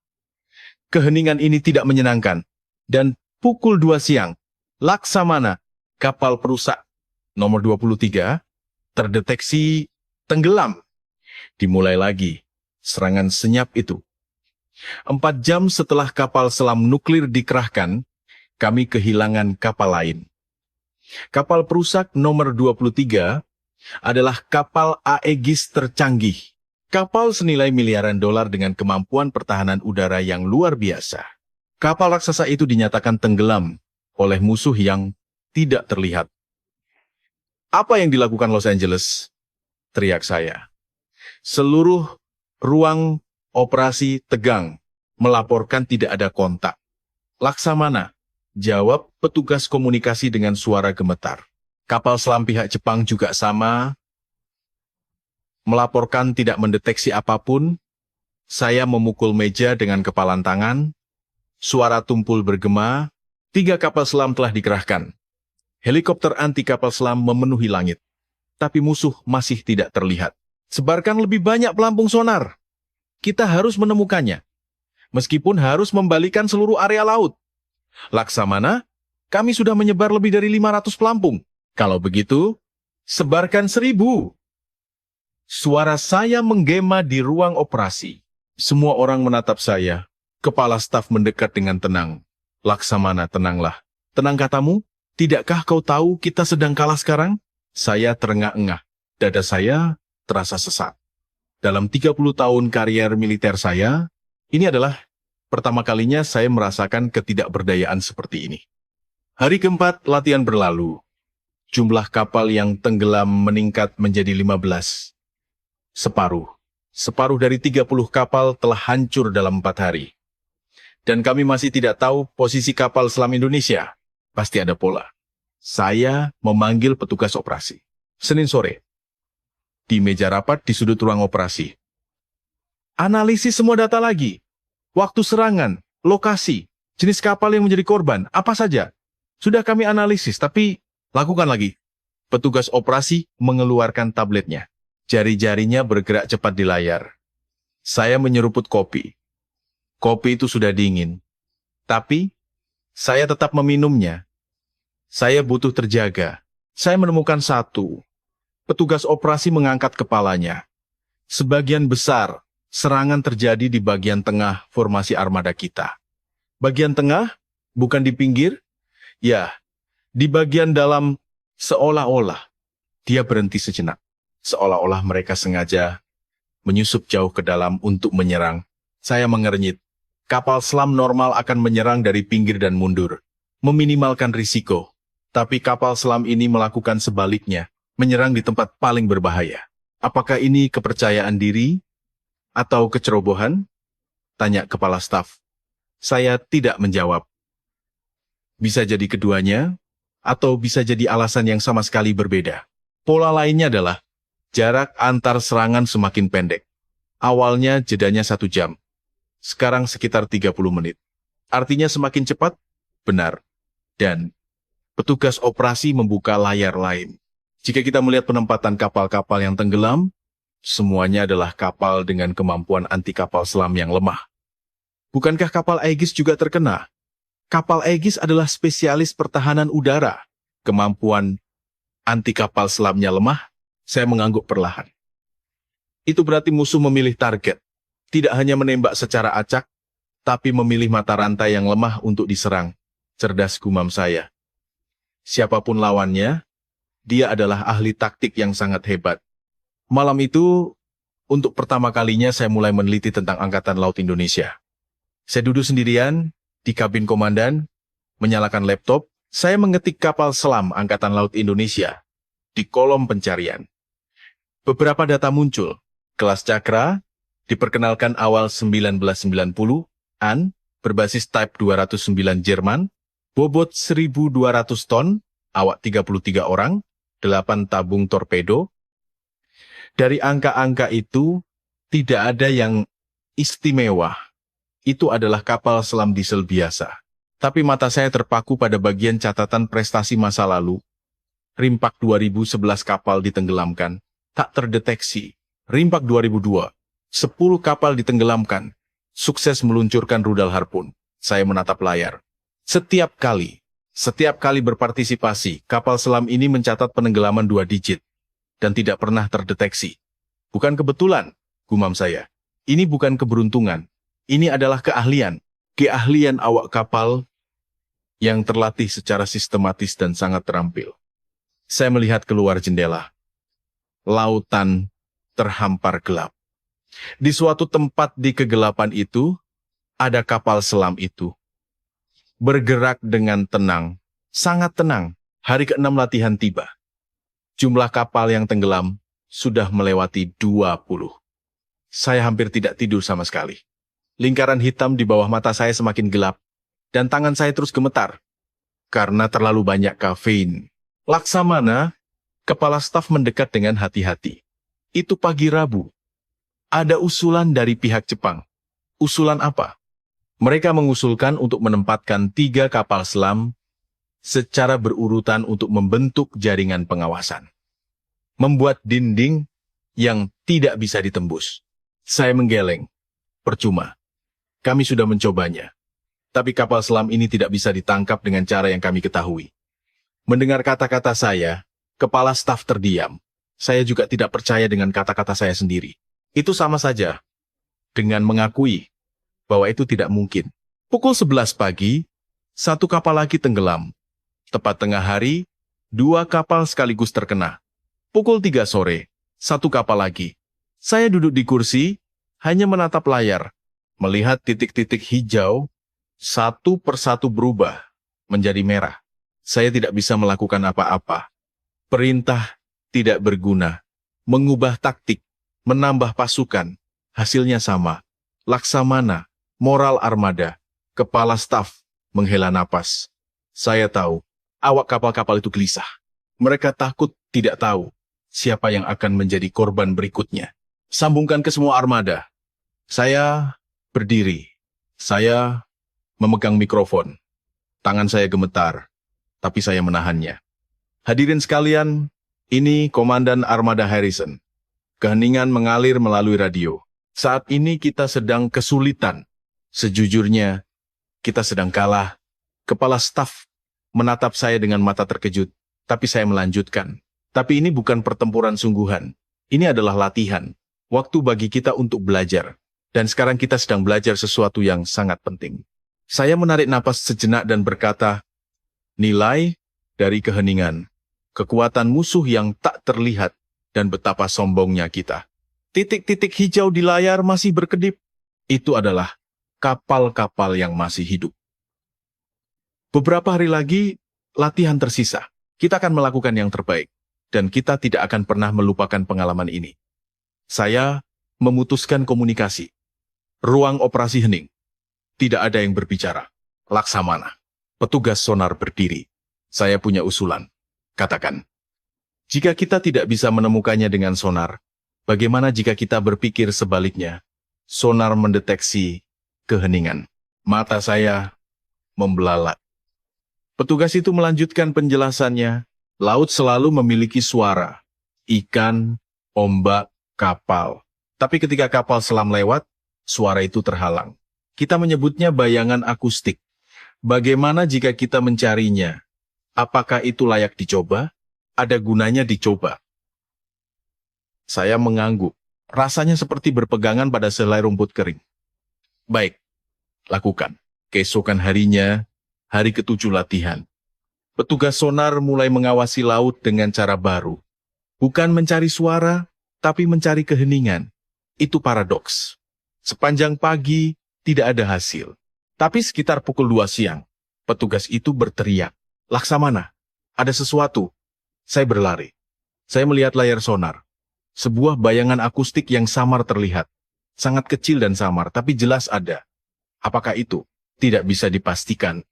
Keheningan ini tidak menyenangkan. Dan pukul 2 siang, Laksamana, kapal perusak nomor 23, terdeteksi tenggelam. Dimulai lagi serangan senyap itu. 4 jam setelah kapal selam nuklir dikerahkan, kami kehilangan kapal lain. Kapal perusak nomor 23 adalah kapal Aegis tercanggih. Kapal senilai miliaran dolar dengan kemampuan pertahanan udara yang luar biasa. Kapal raksasa itu dinyatakan tenggelam oleh musuh yang tidak terlihat. Apa yang dilakukan Los Angeles? Teriak saya. Seluruh ruang operasi tegang, melaporkan tidak ada kontak. Laksamana, jawab petugas komunikasi dengan suara gemetar. Kapal selam pihak Jepang juga sama, melaporkan tidak mendeteksi apapun. Saya memukul meja dengan kepalan tangan. Suara tumpul bergema. 3 kapal selam telah dikerahkan. Helikopter anti kapal selam memenuhi langit. Tapi musuh masih tidak terlihat. Sebarkan lebih banyak pelampung sonar. Kita harus menemukannya. Meskipun harus membalikan seluruh area laut. Laksamana, kami sudah menyebar lebih dari 500 pelampung. Kalau begitu, sebarkan 1000. Suara saya menggema di ruang operasi. Semua orang menatap saya. Kepala staf mendekat dengan tenang. Laksamana, tenanglah. Tenang katamu? Tidakkah kau tahu kita sedang kalah sekarang? Saya terengah-engah. Dada saya terasa sesak. Dalam 30 tahun karier militer saya, ini adalah pertama kalinya saya merasakan ketidakberdayaan seperti ini. Hari keempat latihan berlalu. Jumlah kapal yang tenggelam meningkat menjadi 15. Separuh dari 30 kapal telah hancur dalam 4 hari. Dan kami masih tidak tahu posisi kapal selam Indonesia. Pasti ada pola. Saya memanggil petugas operasi. Senin sore. Di meja rapat di sudut ruang operasi. Analisis semua data lagi. Waktu serangan, lokasi, jenis kapal yang menjadi korban, apa saja. Sudah kami analisis, tapi lakukan lagi. Petugas operasi mengeluarkan tabletnya. Jari-jarinya bergerak cepat di layar. Saya menyeruput kopi. Kopi itu sudah dingin. Tapi saya tetap meminumnya. Saya butuh terjaga. Saya menemukan satu. Petugas operasi mengangkat kepalanya. Sebagian besar serangan terjadi di bagian tengah formasi armada kita. Bagian tengah, bukan di pinggir? Ya, di bagian dalam seolah-olah. Dia berhenti sejenak. Seolah-olah mereka sengaja menyusup jauh ke dalam untuk menyerang. Saya mengernyit. Kapal selam normal akan menyerang dari pinggir dan mundur. Meminimalkan risiko. Tapi kapal selam ini melakukan sebaliknya, menyerang di tempat paling berbahaya. Apakah ini kepercayaan diri atau kecerobohan? Tanya kepala staf. Saya tidak menjawab. Bisa jadi keduanya, atau bisa jadi alasan yang sama sekali berbeda. Pola lainnya adalah jarak antar serangan semakin pendek. Awalnya jedanya 1 jam, sekarang sekitar 30 menit. Artinya semakin cepat? Benar. Dan petugas operasi membuka layar lain. Jika kita melihat penempatan kapal-kapal yang tenggelam, semuanya adalah kapal dengan kemampuan anti kapal selam yang lemah. Bukankah kapal Aegis juga terkena? Kapal Aegis adalah spesialis pertahanan udara. Kemampuan anti kapal selamnya lemah, saya mengangguk perlahan. Itu berarti musuh memilih target. Tidak hanya menembak secara acak, tapi memilih mata rantai yang lemah untuk diserang. Cerdas, gumam saya. Siapapun lawannya, dia adalah ahli taktik yang sangat hebat. Malam itu, untuk pertama kalinya saya mulai meneliti tentang Angkatan Laut Indonesia. Saya duduk sendirian di kabin komandan, menyalakan laptop, saya mengetik kapal selam Angkatan Laut Indonesia di kolom pencarian. Beberapa data muncul. Kelas Cakra diperkenalkan awal 1990-an, berbasis Type 209 Jerman, bobot 1.200 ton, awak 33 orang, 8 tabung torpedo. Dari angka-angka itu, tidak ada yang istimewa. Itu adalah kapal selam diesel biasa. Tapi mata saya terpaku pada bagian catatan prestasi masa lalu. Rimpak 2011 kapal ditenggelamkan, tak terdeteksi. Rimpak 2002, 10 kapal ditenggelamkan. Sukses meluncurkan rudal harpun. Saya menatap layar. Setiap kali berpartisipasi, kapal selam ini mencatat penenggelaman 2 digit. Dan tidak pernah terdeteksi. Bukan kebetulan, gumam saya. Ini bukan keberuntungan. Ini adalah keahlian. Keahlian awak kapal yang terlatih secara sistematis dan sangat terampil. Saya melihat keluar jendela. Lautan terhampar gelap. Di suatu tempat di kegelapan itu, ada kapal selam itu. Bergerak dengan tenang, sangat tenang. Hari ke-6 latihan tiba. Jumlah kapal yang tenggelam sudah melewati 20. Saya hampir tidak tidur sama sekali. Lingkaran hitam di bawah mata saya semakin gelap, dan tangan saya terus gemetar, karena terlalu banyak kafein. Laksamana, kepala staf mendekat dengan hati-hati. Itu pagi Rabu. Ada usulan dari pihak Jepang. Usulan apa? Mereka mengusulkan untuk menempatkan 3 kapal selam secara berurutan untuk membentuk jaringan pengawasan. Membuat dinding yang tidak bisa ditembus. Saya menggeleng. Percuma. Kami sudah mencobanya. Tapi kapal selam ini tidak bisa ditangkap dengan cara yang kami ketahui. Mendengar kata-kata saya, kepala staf terdiam. Saya juga tidak percaya dengan kata-kata saya sendiri. Itu sama saja dengan mengakui bahwa itu tidak mungkin. Pukul 11 pagi, 1 kapal lagi tenggelam. Tepat tengah hari, 2 kapal sekaligus terkena. Pukul 3 sore, 1 kapal lagi. Saya duduk di kursi, hanya menatap layar, melihat titik-titik hijau, satu persatu berubah menjadi merah. Saya tidak bisa melakukan apa-apa. Perintah tidak berguna. Mengubah taktik, menambah pasukan, hasilnya sama. Laksamana, moral armada, kepala staf, menghela napas. Saya tahu, awak kapal-kapal itu gelisah. Mereka takut tidak tahu siapa yang akan menjadi korban berikutnya. Sambungkan ke semua armada. Saya berdiri. Saya memegang mikrofon. Tangan saya gemetar, tapi saya menahannya. Hadirin sekalian, ini Komandan Armada Harrison. Keheningan mengalir melalui radio. Saat ini kita sedang kesulitan. Sejujurnya, kita sedang kalah. Kepala staf menatap saya dengan mata terkejut, tapi saya melanjutkan. Tapi ini bukan pertempuran sungguhan. Ini adalah latihan. Waktu bagi kita untuk belajar. Dan sekarang kita sedang belajar sesuatu yang sangat penting. Saya menarik napas sejenak dan berkata, nilai dari keheningan, kekuatan musuh yang tak terlihat, dan betapa sombongnya kita. Titik-titik hijau di layar masih berkedip. Itu adalah kapal-kapal yang masih hidup. Beberapa hari lagi, latihan tersisa. Kita akan melakukan yang terbaik, dan kita tidak akan pernah melupakan pengalaman ini. Saya memutuskan komunikasi. Ruang operasi hening. Tidak ada yang berbicara. Laksamana. Petugas sonar berdiri. Saya punya usulan. Katakan. Jika kita tidak bisa menemukannya dengan sonar, bagaimana jika kita berpikir sebaliknya? Sonar mendeteksi keheningan. Mata saya membelalak. Petugas itu melanjutkan penjelasannya. Laut selalu memiliki suara. Ikan, ombak, kapal. Tapi ketika kapal selam lewat, suara itu terhalang. Kita menyebutnya bayangan akustik. Bagaimana jika kita mencarinya? Apakah itu layak dicoba? Ada gunanya dicoba. Saya mengangguk. Rasanya seperti berpegangan pada selai rumput kering. Baik, lakukan. Keesokan harinya, hari ke-7 latihan. Petugas sonar mulai mengawasi laut dengan cara baru. Bukan mencari suara, tapi mencari keheningan. Itu paradoks. Sepanjang pagi, tidak ada hasil. Tapi sekitar pukul 2 siang, petugas itu berteriak, "Laksamana, ada sesuatu." Saya berlari. Saya melihat layar sonar. Sebuah bayangan akustik yang samar terlihat. Sangat kecil dan samar, tapi jelas ada. Apakah itu? Tidak bisa dipastikan.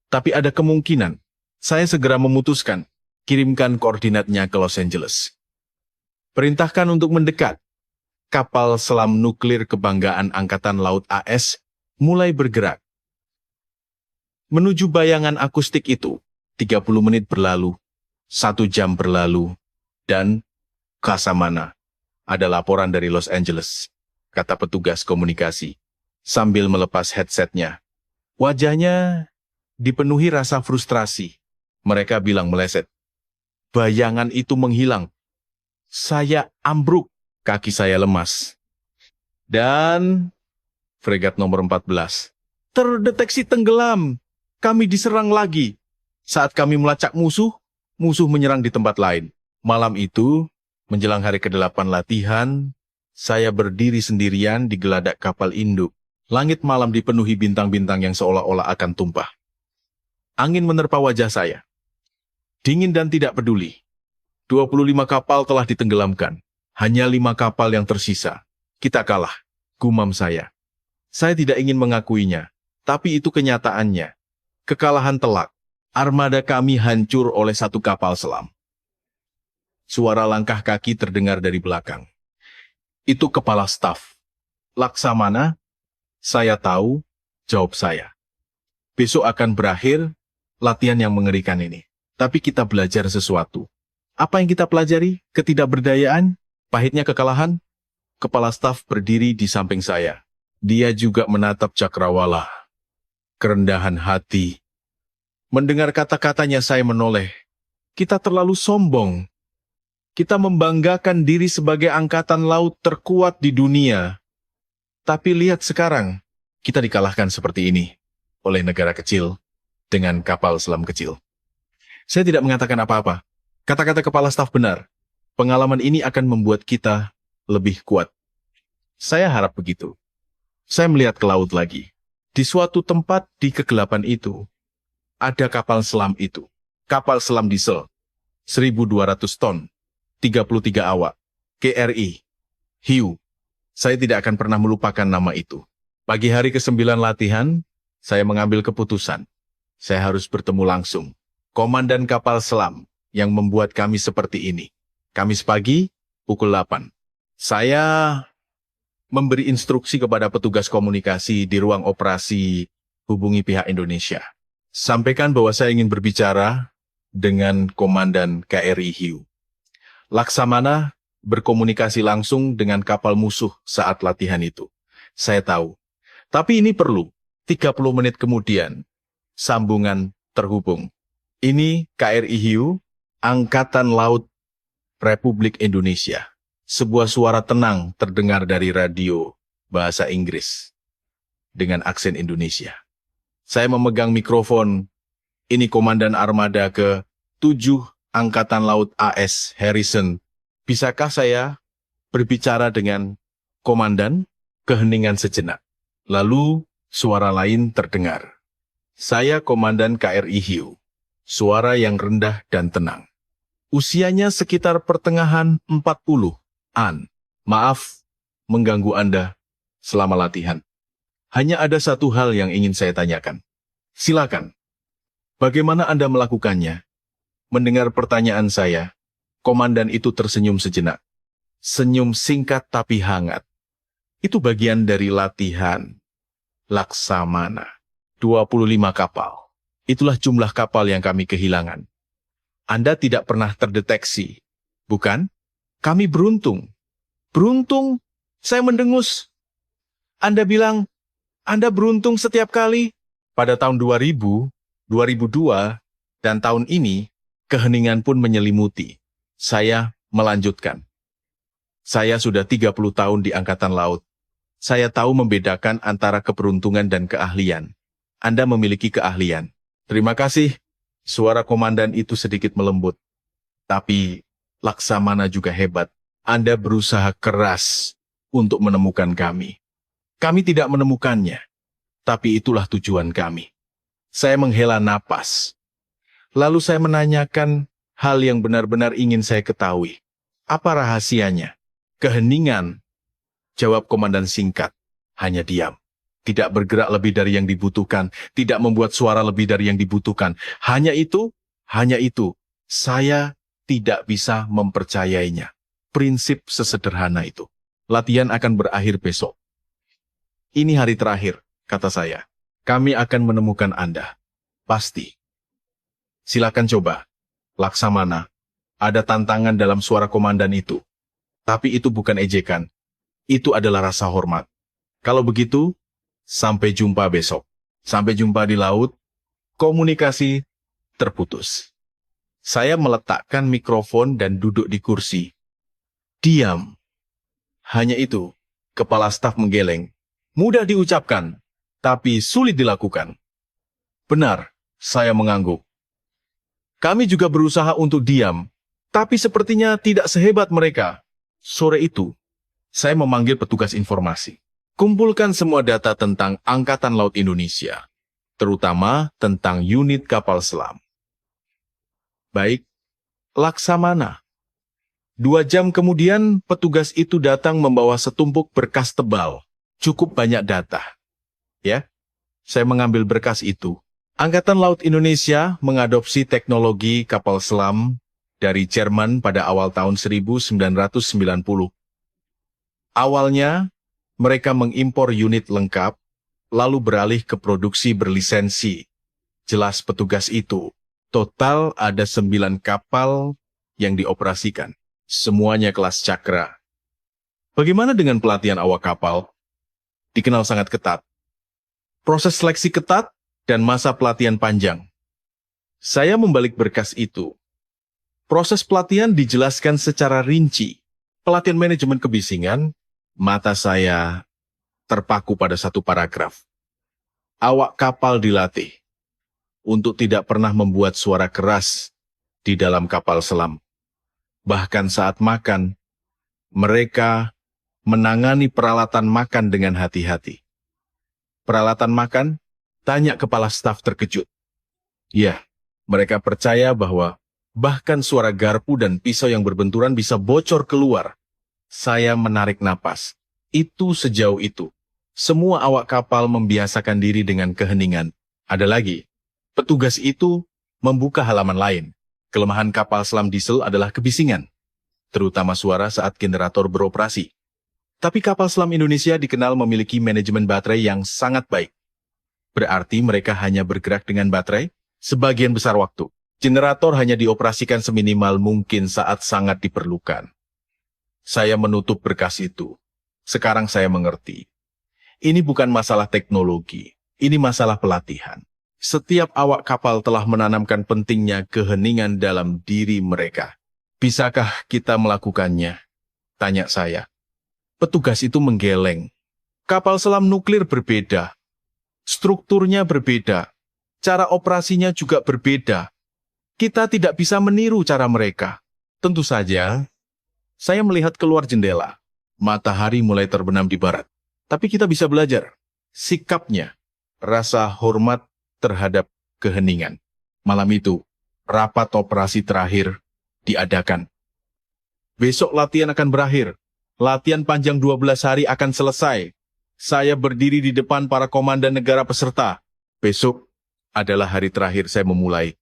Tapi ada kemungkinan. Saya segera memutuskan, kirimkan koordinatnya ke Los Angeles. Perintahkan untuk mendekat. Kapal selam nuklir kebanggaan Angkatan Laut AS mulai bergerak. Menuju bayangan akustik itu, 30 menit berlalu, 1 jam berlalu, dan Laksamana, ada laporan dari Los Angeles, kata petugas komunikasi, sambil melepas headsetnya. Wajahnya dipenuhi rasa frustrasi. Mereka bilang meleset. Bayangan itu menghilang. Saya ambruk, kaki saya lemas. Dan fregat nomor 14. Terdeteksi tenggelam. Kami diserang lagi. Saat kami melacak musuh, musuh menyerang di tempat lain. Malam itu, menjelang hari ke-8 latihan, saya berdiri sendirian di geladak kapal induk. Langit malam dipenuhi bintang-bintang yang seolah-olah akan tumpah. Angin menerpa wajah saya. Dingin dan tidak peduli. 25 kapal telah ditenggelamkan. Hanya 5 kapal yang tersisa. Kita kalah, gumam saya. Saya tidak ingin mengakuinya, tapi itu kenyataannya. Kekalahan telak. Armada kami hancur oleh 1 kapal selam. Suara langkah kaki terdengar dari belakang. Itu kepala staf. Laksamana, saya tahu, jawab saya. Besok akan berakhir latihan yang mengerikan ini. Tapi kita belajar sesuatu. Apa yang kita pelajari? Ketidakberdayaan? Pahitnya kekalahan? Kepala staf berdiri di samping saya. Dia juga menatap cakrawala. Kerendahan hati. Mendengar kata-katanya saya menoleh. Kita terlalu sombong. Kita membanggakan diri sebagai angkatan laut terkuat di dunia. Tapi lihat sekarang, kita dikalahkan seperti ini oleh negara kecil dengan kapal selam kecil. Saya tidak mengatakan apa-apa. Kata-kata kepala staf benar. Pengalaman ini akan membuat kita lebih kuat. Saya harap begitu. Saya melihat ke laut lagi. Di suatu tempat di kegelapan itu, ada kapal selam itu. Kapal selam diesel. 1.200 ton. 33 awak. KRI. Hiu. Saya tidak akan pernah melupakan nama itu. Pagi hari ke-9 latihan, saya mengambil keputusan. Saya harus bertemu langsung. Komandan kapal selam yang membuat kami seperti ini. Kamis pagi, pukul 8. Saya memberi instruksi kepada petugas komunikasi di ruang operasi hubungi pihak Indonesia. Sampaikan bahwa saya ingin berbicara dengan Komandan KRI Hiu. Laksamana berkomunikasi langsung dengan kapal musuh saat latihan itu. Saya tahu. Tapi ini perlu. 30 menit kemudian, sambungan terhubung. Ini KRI Hiu, Angkatan Laut Republik Indonesia. Sebuah suara tenang terdengar dari radio bahasa Inggris dengan aksen Indonesia. Saya memegang mikrofon. Ini Komandan Armada ke-7 Angkatan Laut AS Harrison. Bisakah saya berbicara dengan Komandan? Keheningan sejenak. Lalu suara lain terdengar. Saya Komandan KRI Hiu. Suara yang rendah dan tenang. Usianya sekitar pertengahan 40-an. Maaf mengganggu Anda selama latihan. Hanya ada satu hal yang ingin saya tanyakan. Silakan. Bagaimana Anda melakukannya? Mendengar pertanyaan saya, komandan itu tersenyum sejenak. Senyum singkat tapi hangat. Itu bagian dari latihan Laksamana. 25 kapal. Itulah jumlah kapal yang kami kehilangan. Anda tidak pernah terdeteksi, bukan? Kami beruntung. Beruntung? Saya mendengus. Anda bilang, Anda beruntung setiap kali. Pada tahun 2000, 2002, dan tahun ini, keheningan pun menyelimuti. Saya melanjutkan. Saya sudah 30 tahun di Angkatan Laut. Saya tahu membedakan antara keberuntungan dan keahlian. Anda memiliki keahlian. Terima kasih. Suara komandan itu sedikit melembut. Tapi, Laksamana juga hebat. Anda berusaha keras untuk menemukan kami. Kami tidak menemukannya. Tapi itulah tujuan kami. Saya menghela napas. Lalu saya menanyakan hal yang benar-benar ingin saya ketahui. Apa rahasianya? Keheningan. Jawab komandan singkat. Hanya diam. Tidak bergerak lebih dari yang dibutuhkan. Tidak membuat suara lebih dari yang dibutuhkan. Hanya itu. Saya tidak bisa mempercayainya. Prinsip sesederhana itu. Latihan akan berakhir besok. Ini hari terakhir, kata saya. Kami akan menemukan Anda. Pasti. Silakan coba. Laksamana. Ada tantangan dalam suara komandan itu. Tapi itu bukan ejekan. Itu adalah rasa hormat. Kalau begitu, sampai jumpa besok. Sampai jumpa di laut. Komunikasi terputus. Saya meletakkan mikrofon dan duduk di kursi. Diam. Hanya itu. Kepala staf menggeleng. Mudah diucapkan, tapi sulit dilakukan. Benar, saya mengangguk. Kami juga berusaha untuk diam, tapi sepertinya tidak sehebat mereka. Sore itu, saya memanggil petugas informasi. Kumpulkan semua data tentang Angkatan Laut Indonesia, terutama tentang unit kapal selam. Baik, Laksamana. 2 jam kemudian, petugas itu datang membawa setumpuk berkas tebal. Cukup banyak data. Ya, saya mengambil berkas itu. Angkatan Laut Indonesia mengadopsi teknologi kapal selam dari Jerman pada awal tahun 1990. Awalnya, mereka mengimpor unit lengkap, lalu beralih ke produksi berlisensi. Jelas petugas itu, total ada 9 kapal yang dioperasikan. Semuanya kelas Cakra. Bagaimana dengan pelatihan awak kapal? Dikenal sangat ketat. Proses seleksi ketat dan masa pelatihan panjang. Saya membalik berkas itu. Proses pelatihan dijelaskan secara rinci. Pelatihan manajemen kebisingan, mata saya terpaku pada satu paragraf. Awak kapal dilatih untuk tidak pernah membuat suara keras di dalam kapal selam. Bahkan saat makan, mereka menangani peralatan makan dengan hati-hati. Peralatan makan? Tanya kepala staf terkejut. Ya, mereka percaya bahwa bahkan suara garpu dan pisau yang berbenturan bisa bocor keluar. Saya menarik napas. Itu sejauh itu. Semua awak kapal membiasakan diri dengan keheningan. Ada lagi, petugas itu membuka halaman lain. Kelemahan kapal selam diesel adalah kebisingan, terutama suara saat generator beroperasi. Tapi kapal selam Indonesia dikenal memiliki manajemen baterai yang sangat baik. Berarti mereka hanya bergerak dengan baterai sebagian besar waktu. Generator hanya dioperasikan seminimal mungkin saat sangat diperlukan. Saya menutup berkas itu. Sekarang saya mengerti. Ini bukan masalah teknologi, ini masalah pelatihan. Setiap awak kapal telah menanamkan pentingnya keheningan dalam diri mereka. Bisakah kita melakukannya? Tanya saya. Petugas itu menggeleng. Kapal selam nuklir berbeda. Strukturnya berbeda. Cara operasinya juga berbeda. Kita tidak bisa meniru cara mereka. Tentu saja, saya melihat keluar jendela. Matahari mulai terbenam di barat. Tapi kita bisa belajar. Sikapnya, rasa hormat terhadap keheningan. Malam itu, Rapat operasi terakhir diadakan. Besok latihan akan berakhir. Latihan panjang 12 hari akan selesai. Saya berdiri di depan para komandan negara peserta. Besok adalah hari terakhir saya memulai.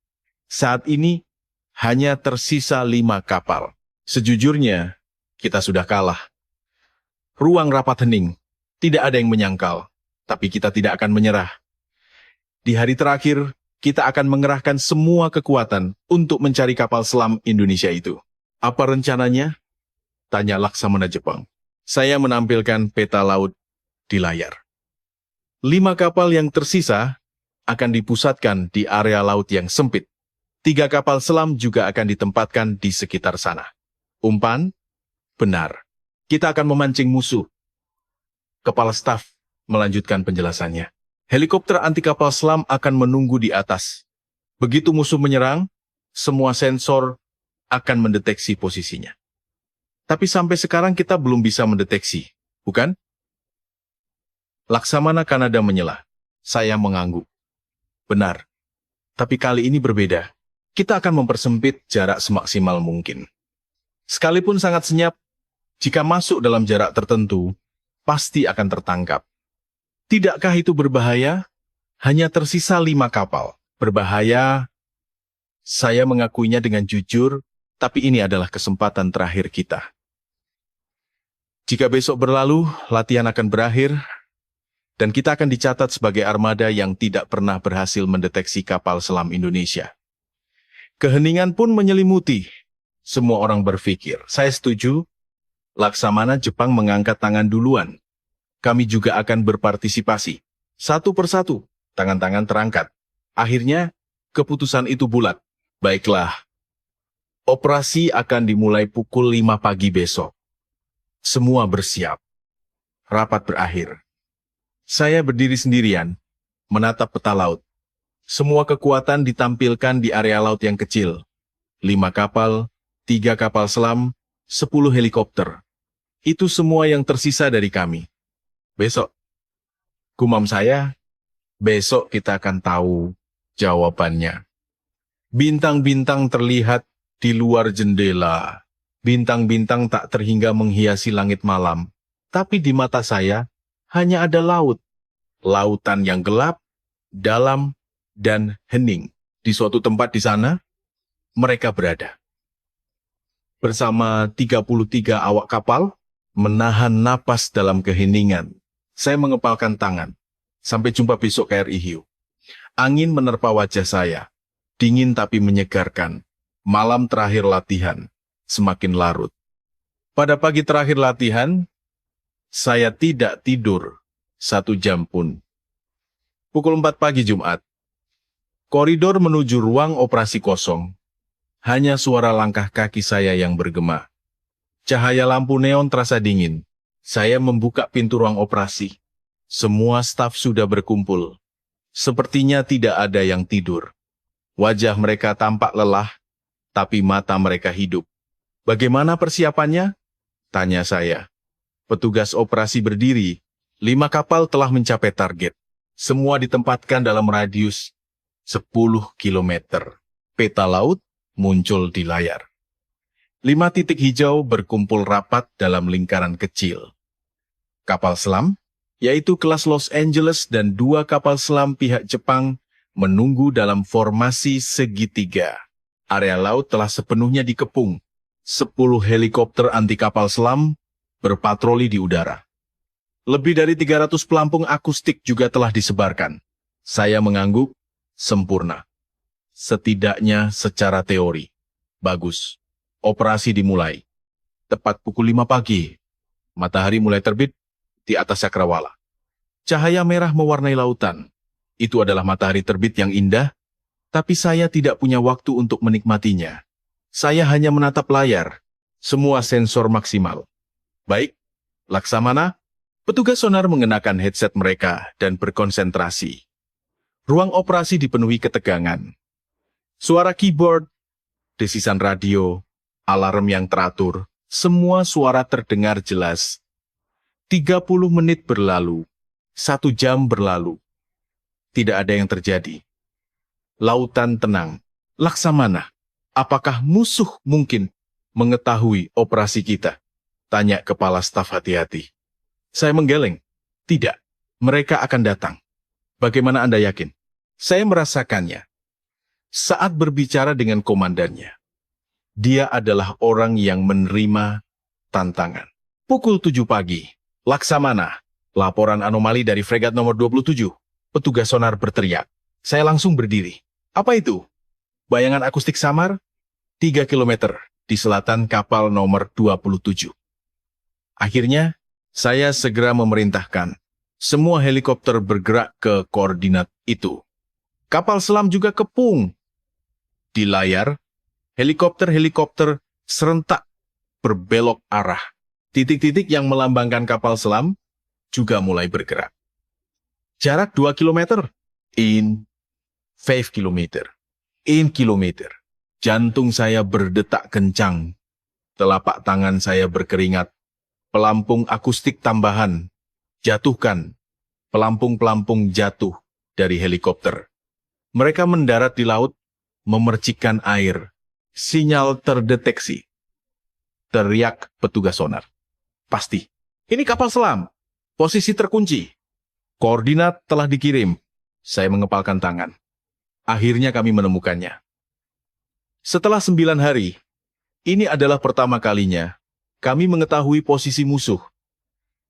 Saat ini hanya tersisa 5 kapal. Sejujurnya, kita sudah kalah. Ruang rapat hening. Tidak ada yang menyangkal. Tapi kita tidak akan menyerah. Di hari terakhir, kita akan mengerahkan semua kekuatan untuk mencari kapal selam Indonesia itu. Apa rencananya? Tanya Laksamana Jepang. Saya menampilkan peta laut di layar. 5 kapal yang tersisa akan dipusatkan di area laut yang sempit. 3 kapal selam juga akan ditempatkan di sekitar sana. Umpan? Benar. Kita akan memancing musuh. Kepala staf melanjutkan penjelasannya. Helikopter anti kapal selam akan menunggu di atas. Begitu musuh menyerang, semua sensor akan mendeteksi posisinya. Tapi sampai sekarang kita belum bisa mendeteksi, bukan? Laksamana Kanada menyela. Saya mengangguk. Benar. Tapi kali ini berbeda. Kita akan mempersempit jarak semaksimal mungkin. Sekalipun sangat senyap, jika masuk dalam jarak tertentu, pasti akan tertangkap. Tidakkah itu berbahaya? Hanya tersisa 5 kapal. Berbahaya, saya mengakuinya dengan jujur, tapi ini adalah kesempatan terakhir kita. Jika besok berlalu, latihan akan berakhir, dan kita akan dicatat sebagai armada yang tidak pernah berhasil mendeteksi kapal selam Indonesia. Keheningan pun menyelimuti. Semua orang berpikir, saya setuju. Laksamana Jepang mengangkat tangan duluan. Kami juga akan berpartisipasi. Satu persatu, tangan-tangan terangkat. Akhirnya, keputusan itu bulat. Baiklah. Operasi akan dimulai pukul 5 pagi besok. Semua bersiap. Rapat berakhir. Saya berdiri sendirian, menatap peta laut. Semua kekuatan ditampilkan di area laut yang kecil. 5 kapal, 3 kapal selam, 10 helikopter. Itu semua yang tersisa dari kami. Besok, gumam saya, besok kita akan tahu jawabannya. Bintang-bintang terlihat di luar jendela. Bintang-bintang tak terhingga menghiasi langit malam. Tapi di mata saya, hanya ada laut. Lautan yang gelap, dalam, dan hening. Di suatu tempat di sana, mereka berada. Bersama 33 awak kapal, menahan napas dalam keheningan. Saya mengepalkan tangan. Sampai jumpa besok KRI Hiu. Angin menerpa wajah saya. Dingin tapi menyegarkan. Malam terakhir latihan. Semakin larut. Pada pagi terakhir latihan, saya tidak tidur 1 jam pun. Pukul 4 pagi Jumat. Koridor menuju ruang operasi kosong. Hanya suara langkah kaki saya yang bergema. Cahaya lampu neon terasa dingin. Saya membuka pintu ruang operasi. Semua staf sudah berkumpul. Sepertinya tidak ada yang tidur. Wajah mereka tampak lelah, tapi mata mereka hidup. Bagaimana persiapannya? Tanya saya. Petugas operasi berdiri. 5 kapal telah mencapai target. Semua ditempatkan dalam radius 10 kilometer. Peta laut muncul di layar. 5 titik hijau berkumpul rapat dalam lingkaran kecil. Kapal selam, yaitu kelas Los Angeles dan 2 kapal selam pihak Jepang, menunggu dalam formasi segitiga. Area laut telah sepenuhnya dikepung. 10 helikopter anti kapal selam berpatroli di udara. Lebih dari 300 pelampung akustik juga telah disebarkan. Saya mengangguk, sempurna. Setidaknya secara teori. Bagus. Operasi dimulai. Tepat pukul 5 pagi. Matahari mulai terbit di atas cakrawala. Cahaya merah mewarnai lautan. Itu adalah matahari terbit yang indah, tapi saya tidak punya waktu untuk menikmatinya. Saya hanya menatap layar. Semua sensor maksimal. Baik, Laksamana. Petugas sonar mengenakan headset mereka dan berkonsentrasi. Ruang operasi dipenuhi ketegangan. Suara keyboard, desisan radio, alarm yang teratur, semua suara terdengar jelas. 30 menit berlalu, 1 jam berlalu. Tidak ada yang terjadi. Lautan tenang. Laksamana, apakah musuh mungkin mengetahui operasi kita? Tanya kepala staf hati-hati. Saya menggeleng. Tidak, mereka akan datang. Bagaimana Anda yakin? Saya merasakannya. Saat berbicara dengan komandannya, dia adalah orang yang menerima tantangan. Pukul 7 pagi, Laksamana, laporan anomali dari fregat nomor 27. Petugas sonar berteriak. Saya langsung berdiri. Apa itu? Bayangan akustik samar? 3 kilometer di selatan kapal nomor 27. Akhirnya, saya segera memerintahkan semua helikopter bergerak ke koordinat itu. Kapal selam juga kepung. Di layar, helikopter-helikopter serentak berbelok arah. Titik-titik yang melambangkan kapal selam juga mulai bergerak. Jarak 2 kilometer. In 5 kilometer. In kilometer. Jantung saya berdetak kencang. Telapak tangan saya berkeringat. Pelampung akustik tambahan. Jatuhkan. Pelampung-pelampung jatuh dari helikopter. Mereka mendarat di laut, memercikkan air. Sinyal terdeteksi. Teriak petugas sonar. Pasti. Ini kapal selam. Posisi terkunci. Koordinat telah dikirim. Saya mengepalkan tangan. Akhirnya kami menemukannya. Setelah 9 hari, ini adalah pertama kalinya kami mengetahui posisi musuh.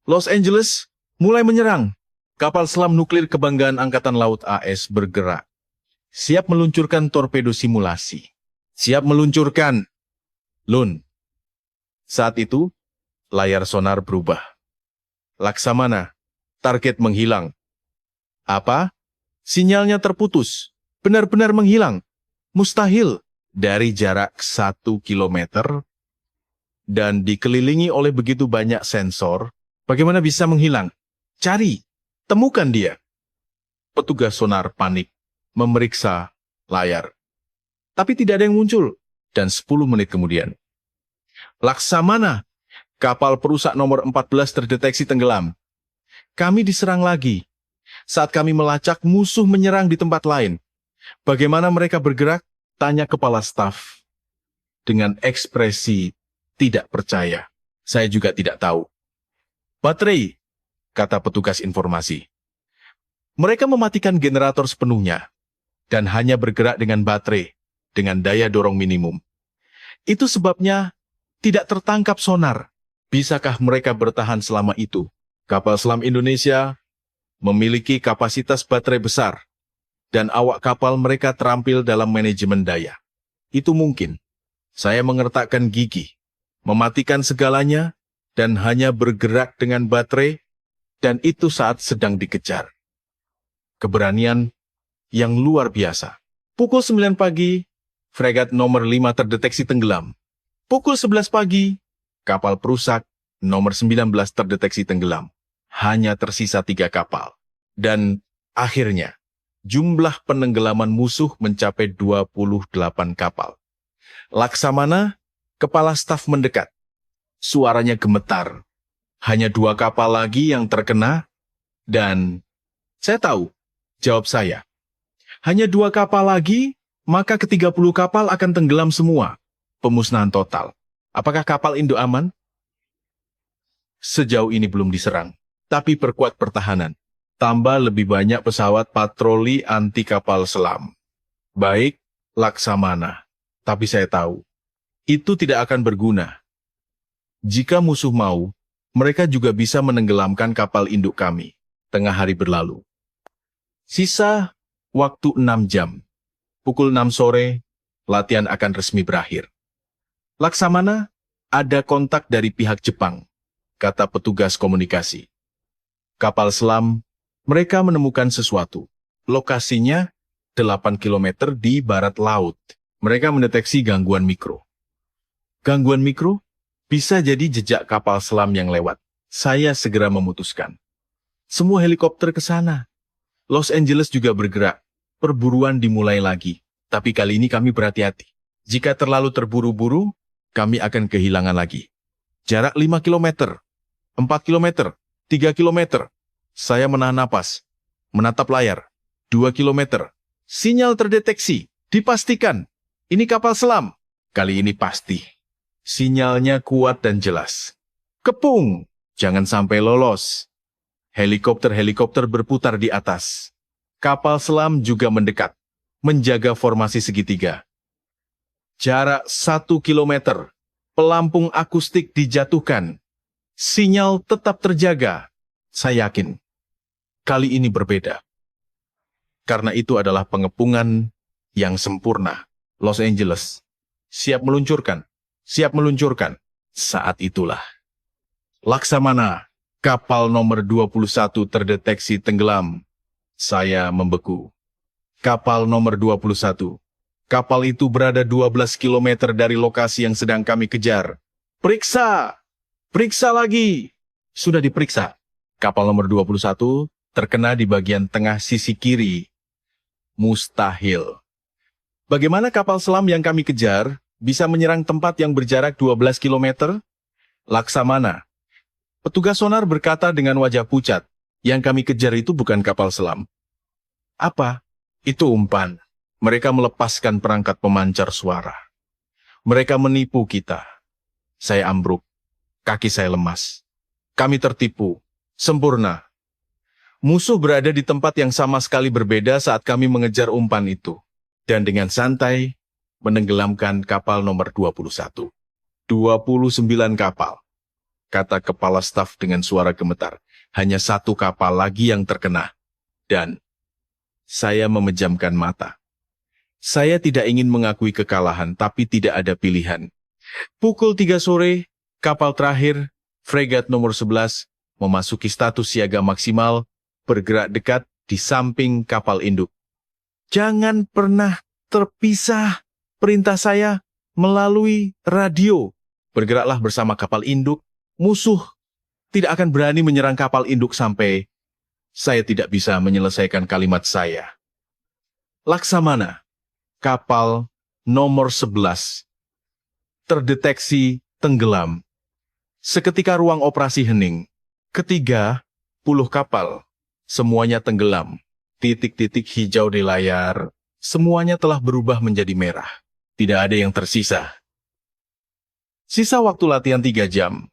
Los Angeles mulai menyerang. Kapal selam nuklir kebanggaan Angkatan Laut AS bergerak. Siap meluncurkan torpedo simulasi. Siap meluncurkan. Lun. Saat itu, layar sonar berubah. Laksamana, target menghilang. Apa? Sinyalnya terputus. Benar-benar menghilang. Mustahil. Dari jarak 1 kilometer dan dikelilingi oleh begitu banyak sensor, bagaimana bisa menghilang? Cari, temukan dia. Petugas sonar panik, memeriksa layar. Tapi tidak ada yang muncul. Dan 10 menit kemudian, Laksamana, kapal perusak nomor 14 terdeteksi tenggelam. Kami diserang lagi. Saat kami melacak, musuh menyerang di tempat lain. Bagaimana mereka bergerak? Tanya kepala staf. Dengan ekspresi tidak percaya. Saya juga tidak tahu. Baterai, kata petugas informasi. Mereka mematikan generator sepenuhnya dan hanya bergerak dengan baterai dengan daya dorong minimum. Itu sebabnya tidak tertangkap sonar. Bisakah mereka bertahan selama itu? Kapal selam Indonesia memiliki kapasitas baterai besar dan awak kapal mereka terampil dalam manajemen daya. Itu mungkin. Saya mengertakkan gigi, mematikan segalanya, dan hanya bergerak dengan baterai, dan itu saat sedang dikejar. Keberanian yang luar biasa. Pukul 9 pagi, fregat nomor 5 terdeteksi tenggelam. Pukul 11 pagi, kapal perusak nomor 19 terdeteksi tenggelam. Hanya tersisa 3 kapal. Dan akhirnya, jumlah penenggelaman musuh mencapai 28 kapal. Laksamana, kepala staf mendekat. Suaranya gemetar. Hanya 2 kapal lagi yang terkena, dan saya tahu, jawab saya. Hanya 2 kapal lagi, maka ke-30 kapal akan tenggelam semua. Pemusnahan total. Apakah kapal Indo aman? Sejauh ini belum diserang, tapi perkuat pertahanan. Tambah lebih banyak pesawat patroli anti kapal selam. Baik, Laksamana. Tapi saya tahu, itu tidak akan berguna. Jika musuh mau, mereka juga bisa menenggelamkan kapal induk kami. Tengah hari berlalu. Sisa waktu 6 jam. Pukul 6 sore, latihan akan resmi berakhir. Laksamana, ada kontak dari pihak Jepang, kata petugas komunikasi. Kapal selam, mereka menemukan sesuatu. Lokasinya 8 km di barat laut. Mereka mendeteksi gangguan mikro. Gangguan mikro bisa jadi jejak kapal selam yang lewat. Saya segera memutuskan. Semua helikopter ke sana. Los Angeles juga bergerak. Perburuan dimulai lagi. Tapi kali ini kami berhati-hati. Jika terlalu terburu-buru, kami akan kehilangan lagi. Jarak 5 km, 4 km, 3 km. Saya menahan napas. Menatap layar. 2 km. Sinyal terdeteksi. Dipastikan. Ini kapal selam. Kali ini pasti. Sinyalnya kuat dan jelas. Kepung! Jangan sampai lolos. Helikopter-helikopter berputar di atas. Kapal selam juga mendekat, menjaga formasi segitiga. Jarak 1 kilometer. Pelampung akustik dijatuhkan. Sinyal tetap terjaga. Saya yakin. Kali ini berbeda. Karena itu adalah pengepungan yang sempurna. Los Angeles. Siap meluncurkan. Siap meluncurkan. Saat itulah. Laksamana, kapal nomor 21 terdeteksi tenggelam. Saya membeku. Kapal nomor 21. Kapal itu berada 12 km dari lokasi yang sedang kami kejar. Periksa! Periksa lagi! Sudah diperiksa. Kapal nomor 21 terkena di bagian tengah sisi kiri. Mustahil. Bagaimana kapal selam yang kami kejar bisa menyerang tempat yang berjarak 12 km? Laksamana. Petugas sonar berkata dengan wajah pucat, yang kami kejar itu bukan kapal selam. Apa? Itu umpan. Mereka melepaskan perangkat pemancar suara. Mereka menipu kita. Saya ambruk. Kaki saya lemas. Kami tertipu. Sempurna. Musuh berada di tempat yang sama sekali berbeda saat kami mengejar umpan itu. Dan dengan santai, menenggelamkan kapal nomor 21. 29 kapal. Kata kepala staf dengan suara gemetar. Hanya 1 kapal lagi yang terkena. Dan saya memejamkan mata. Saya tidak ingin mengakui kekalahan, tapi tidak ada pilihan. Pukul 3 sore, kapal terakhir, fregat nomor 11, memasuki status siaga maksimal, bergerak dekat di samping kapal induk. Jangan pernah terpisah, perintah saya melalui radio. Bergeraklah bersama kapal induk, musuh tidak akan berani menyerang kapal induk sampai saya tidak bisa menyelesaikan kalimat saya. Laksamana, kapal nomor 11, terdeteksi tenggelam. Seketika ruang operasi hening. Ketiga, 10 kapal, semuanya tenggelam. Titik-titik hijau di layar, semuanya telah berubah menjadi merah. Tidak ada yang tersisa. Sisa waktu latihan 3 jam,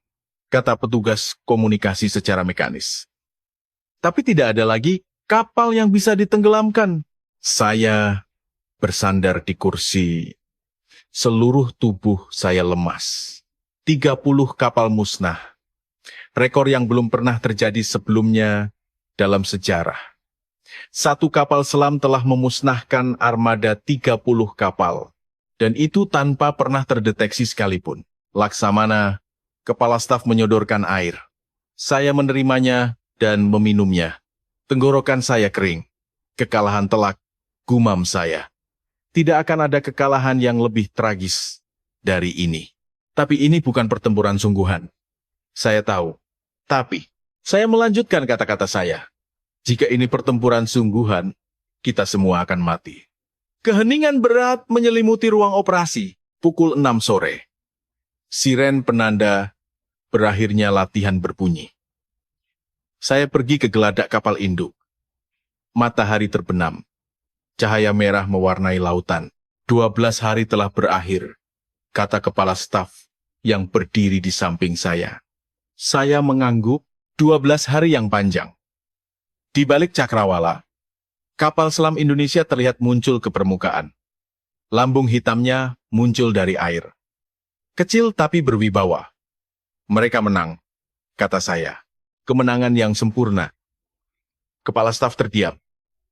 kata petugas komunikasi secara mekanis. Tapi tidak ada lagi kapal yang bisa ditenggelamkan. Saya bersandar di kursi. Seluruh tubuh saya lemas. 30 kapal musnah. Rekor yang belum pernah terjadi sebelumnya dalam sejarah. 1 kapal selam telah memusnahkan armada 30 kapal. Dan itu tanpa pernah terdeteksi sekalipun. Laksamana, kepala staf menyodorkan air. Saya menerimanya dan meminumnya. Tenggorokan saya kering. Kekalahan telak, gumam saya. Tidak akan ada kekalahan yang lebih tragis dari ini. Tapi ini bukan pertempuran sungguhan. Saya tahu. Tapi, saya melanjutkan kata-kata saya. Jika ini pertempuran sungguhan, kita semua akan mati. Keheningan berat menyelimuti ruang operasi, pukul 6 sore. Siren penanda berakhirnya latihan berbunyi. Saya pergi ke geladak kapal induk. Matahari terbenam. Cahaya merah mewarnai lautan. 12 hari telah berakhir, kata kepala staf yang berdiri di samping saya. Saya mengangguk 12 hari yang panjang. Di balik cakrawala, kapal selam Indonesia terlihat muncul ke permukaan. Lambung hitamnya muncul dari air. Kecil tapi berwibawa. Mereka menang, kata saya. Kemenangan yang sempurna. Kepala staf terdiam.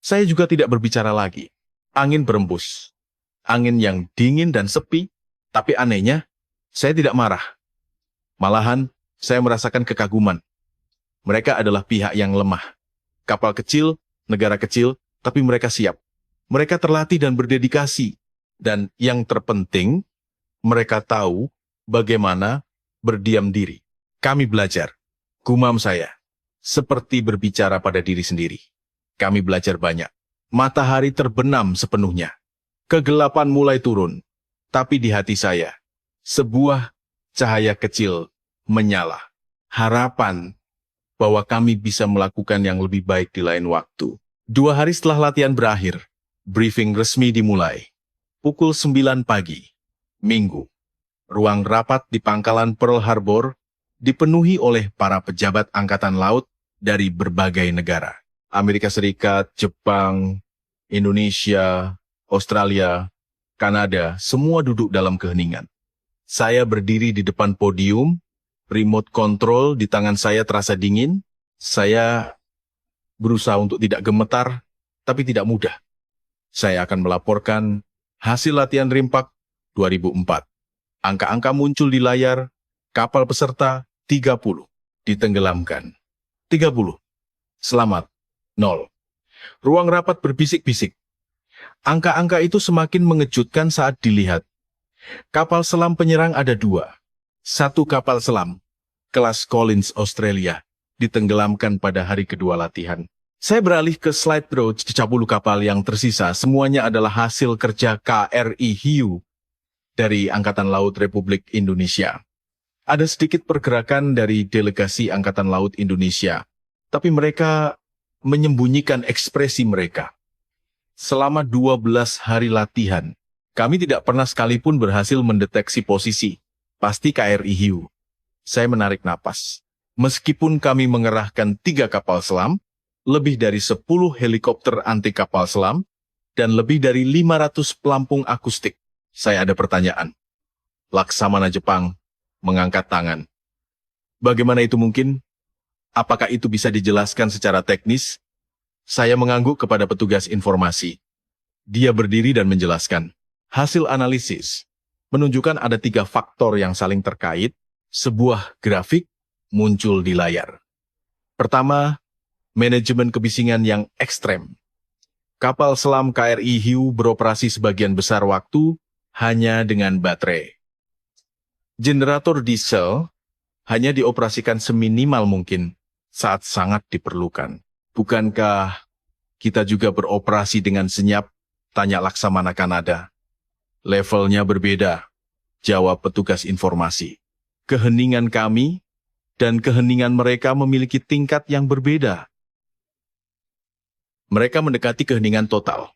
Saya juga tidak berbicara lagi. Angin berembus. Angin yang dingin dan sepi, tapi anehnya, saya tidak marah. Malahan, saya merasakan kekaguman. Mereka adalah pihak yang lemah. Kapal kecil, negara kecil, tapi mereka siap. Mereka terlatih dan berdedikasi. Dan yang terpenting, mereka tahu bagaimana berdiam diri. Kami belajar. Gumam saya. Seperti berbicara pada diri sendiri. Kami belajar banyak. Matahari terbenam sepenuhnya. Kegelapan mulai turun. Tapi di hati saya, sebuah cahaya kecil menyala. Harapan bahwa kami bisa melakukan yang lebih baik di lain waktu. 2 hari setelah latihan berakhir, briefing resmi dimulai. Pukul 9 pagi, Minggu. Ruang rapat di pangkalan Pearl Harbor dipenuhi oleh para pejabat angkatan laut dari berbagai negara. Amerika Serikat, Jepang, Indonesia, Australia, Kanada, semua duduk dalam keheningan. Saya berdiri di depan podium, remote control di tangan saya terasa dingin. Saya berusaha untuk tidak gemetar, tapi tidak mudah. Saya akan melaporkan hasil latihan Rimpak 2004. Angka-angka muncul di layar, kapal peserta 30, ditenggelamkan. 30. Selamat. 0. Ruang rapat berbisik-bisik. Angka-angka itu semakin mengejutkan saat dilihat. Kapal selam penyerang ada 2. Satu kapal selam, kelas Collins Australia, ditenggelamkan pada hari kedua latihan. Saya beralih ke slide road 30 kapal yang tersisa, semuanya adalah hasil kerja KRI Hiu dari Angkatan Laut Republik Indonesia. Ada sedikit pergerakan dari delegasi Angkatan Laut Indonesia, tapi mereka menyembunyikan ekspresi mereka. Selama 12 hari latihan, kami tidak pernah sekalipun berhasil mendeteksi posisi. Pasti KRI Hiu. Saya menarik napas. Meskipun kami mengerahkan 3 kapal selam, lebih dari 10 helikopter anti kapal selam, dan lebih dari 500 pelampung akustik, saya ada pertanyaan. Laksamana Jepang mengangkat tangan. Bagaimana itu mungkin? Apakah itu bisa dijelaskan secara teknis? Saya mengangguk kepada petugas informasi. Dia berdiri dan menjelaskan. Hasil analisis menunjukkan ada 3 faktor yang saling terkait. Sebuah grafik muncul di layar. Pertama, manajemen kebisingan yang ekstrem. Kapal selam KRI Hiu beroperasi sebagian besar waktu hanya dengan baterai. Generator diesel hanya dioperasikan seminimal mungkin saat sangat diperlukan. Bukankah kita juga beroperasi dengan senyap? Tanya Laksamana Kanada. Levelnya berbeda, jawab petugas informasi. Keheningan kami dan keheningan mereka memiliki tingkat yang berbeda. Mereka mendekati keheningan total.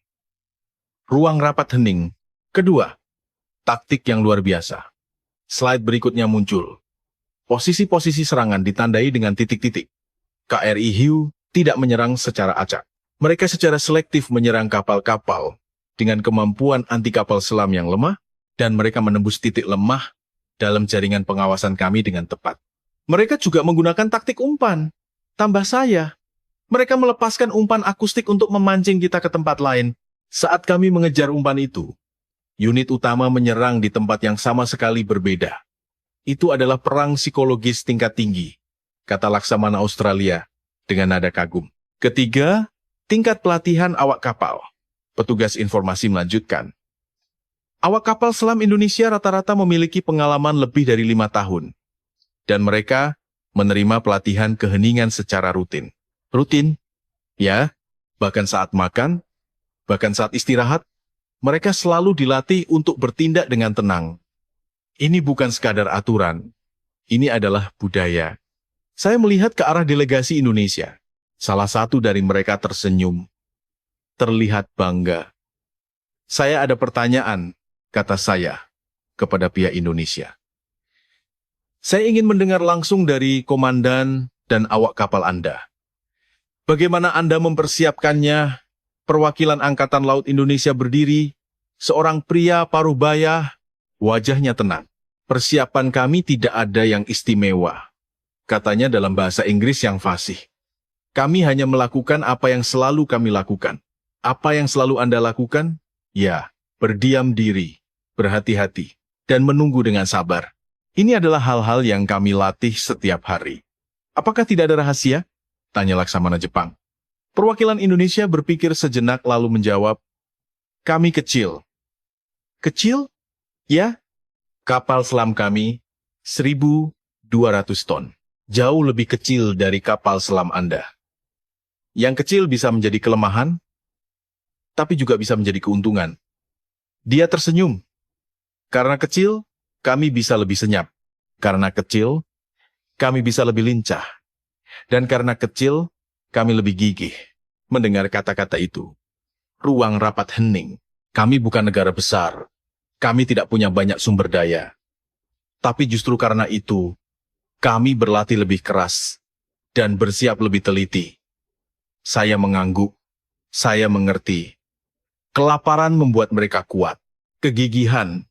Ruang rapat hening. Kedua, taktik yang luar biasa. Slide berikutnya muncul. Posisi-posisi serangan ditandai dengan titik-titik. KRI Hiu tidak menyerang secara acak. Mereka secara selektif menyerang kapal-kapal dengan kemampuan anti kapal selam yang lemah, dan mereka menembus titik lemah dalam jaringan pengawasan kami dengan tepat. Mereka juga menggunakan taktik umpan. Tambah saya, mereka melepaskan umpan akustik untuk memancing kita ke tempat lain. Saat kami mengejar umpan itu, unit utama menyerang di tempat yang sama sekali berbeda. Itu adalah perang psikologis tingkat tinggi, kata Laksamana Australia dengan nada kagum. Ketiga, tingkat pelatihan awak kapal. Petugas informasi melanjutkan. Awak kapal selam Indonesia rata-rata memiliki pengalaman lebih dari 5 tahun. Dan mereka menerima pelatihan keheningan secara rutin. Rutin? Ya, bahkan saat makan, bahkan saat istirahat, mereka selalu dilatih untuk bertindak dengan tenang. Ini bukan sekadar aturan, ini adalah budaya. Saya melihat ke arah delegasi Indonesia. Salah satu dari mereka tersenyum. Terlihat bangga. Saya ada pertanyaan, kata saya, kepada pihak Indonesia. Saya ingin mendengar langsung dari komandan dan awak kapal Anda. Bagaimana Anda mempersiapkannya? Perwakilan Angkatan Laut Indonesia berdiri, seorang pria paruh baya, wajahnya tenang. Persiapan kami tidak ada yang istimewa, katanya dalam bahasa Inggris yang fasih. Kami hanya melakukan apa yang selalu kami lakukan. Apa yang selalu Anda lakukan? Ya, berdiam diri, berhati-hati, dan menunggu dengan sabar. Ini adalah hal-hal yang kami latih setiap hari. Apakah tidak ada rahasia? Tanya Laksamana Jepang. Perwakilan Indonesia berpikir sejenak lalu menjawab, kami kecil. Kecil? Ya, kapal selam kami 1.200 ton. Jauh lebih kecil dari kapal selam Anda. Yang kecil bisa menjadi kelemahan, tapi juga bisa menjadi keuntungan. Dia tersenyum. Karena kecil, kami bisa lebih senyap. Karena kecil, kami bisa lebih lincah. Dan karena kecil, kami lebih gigih. Mendengar kata-kata itu, ruang rapat hening. Kami bukan negara besar. Kami tidak punya banyak sumber daya. Tapi justru karena itu, kami berlatih lebih keras dan bersiap lebih teliti. Saya mengangguk. Saya mengerti. Kelaparan membuat mereka kuat. Kegigihan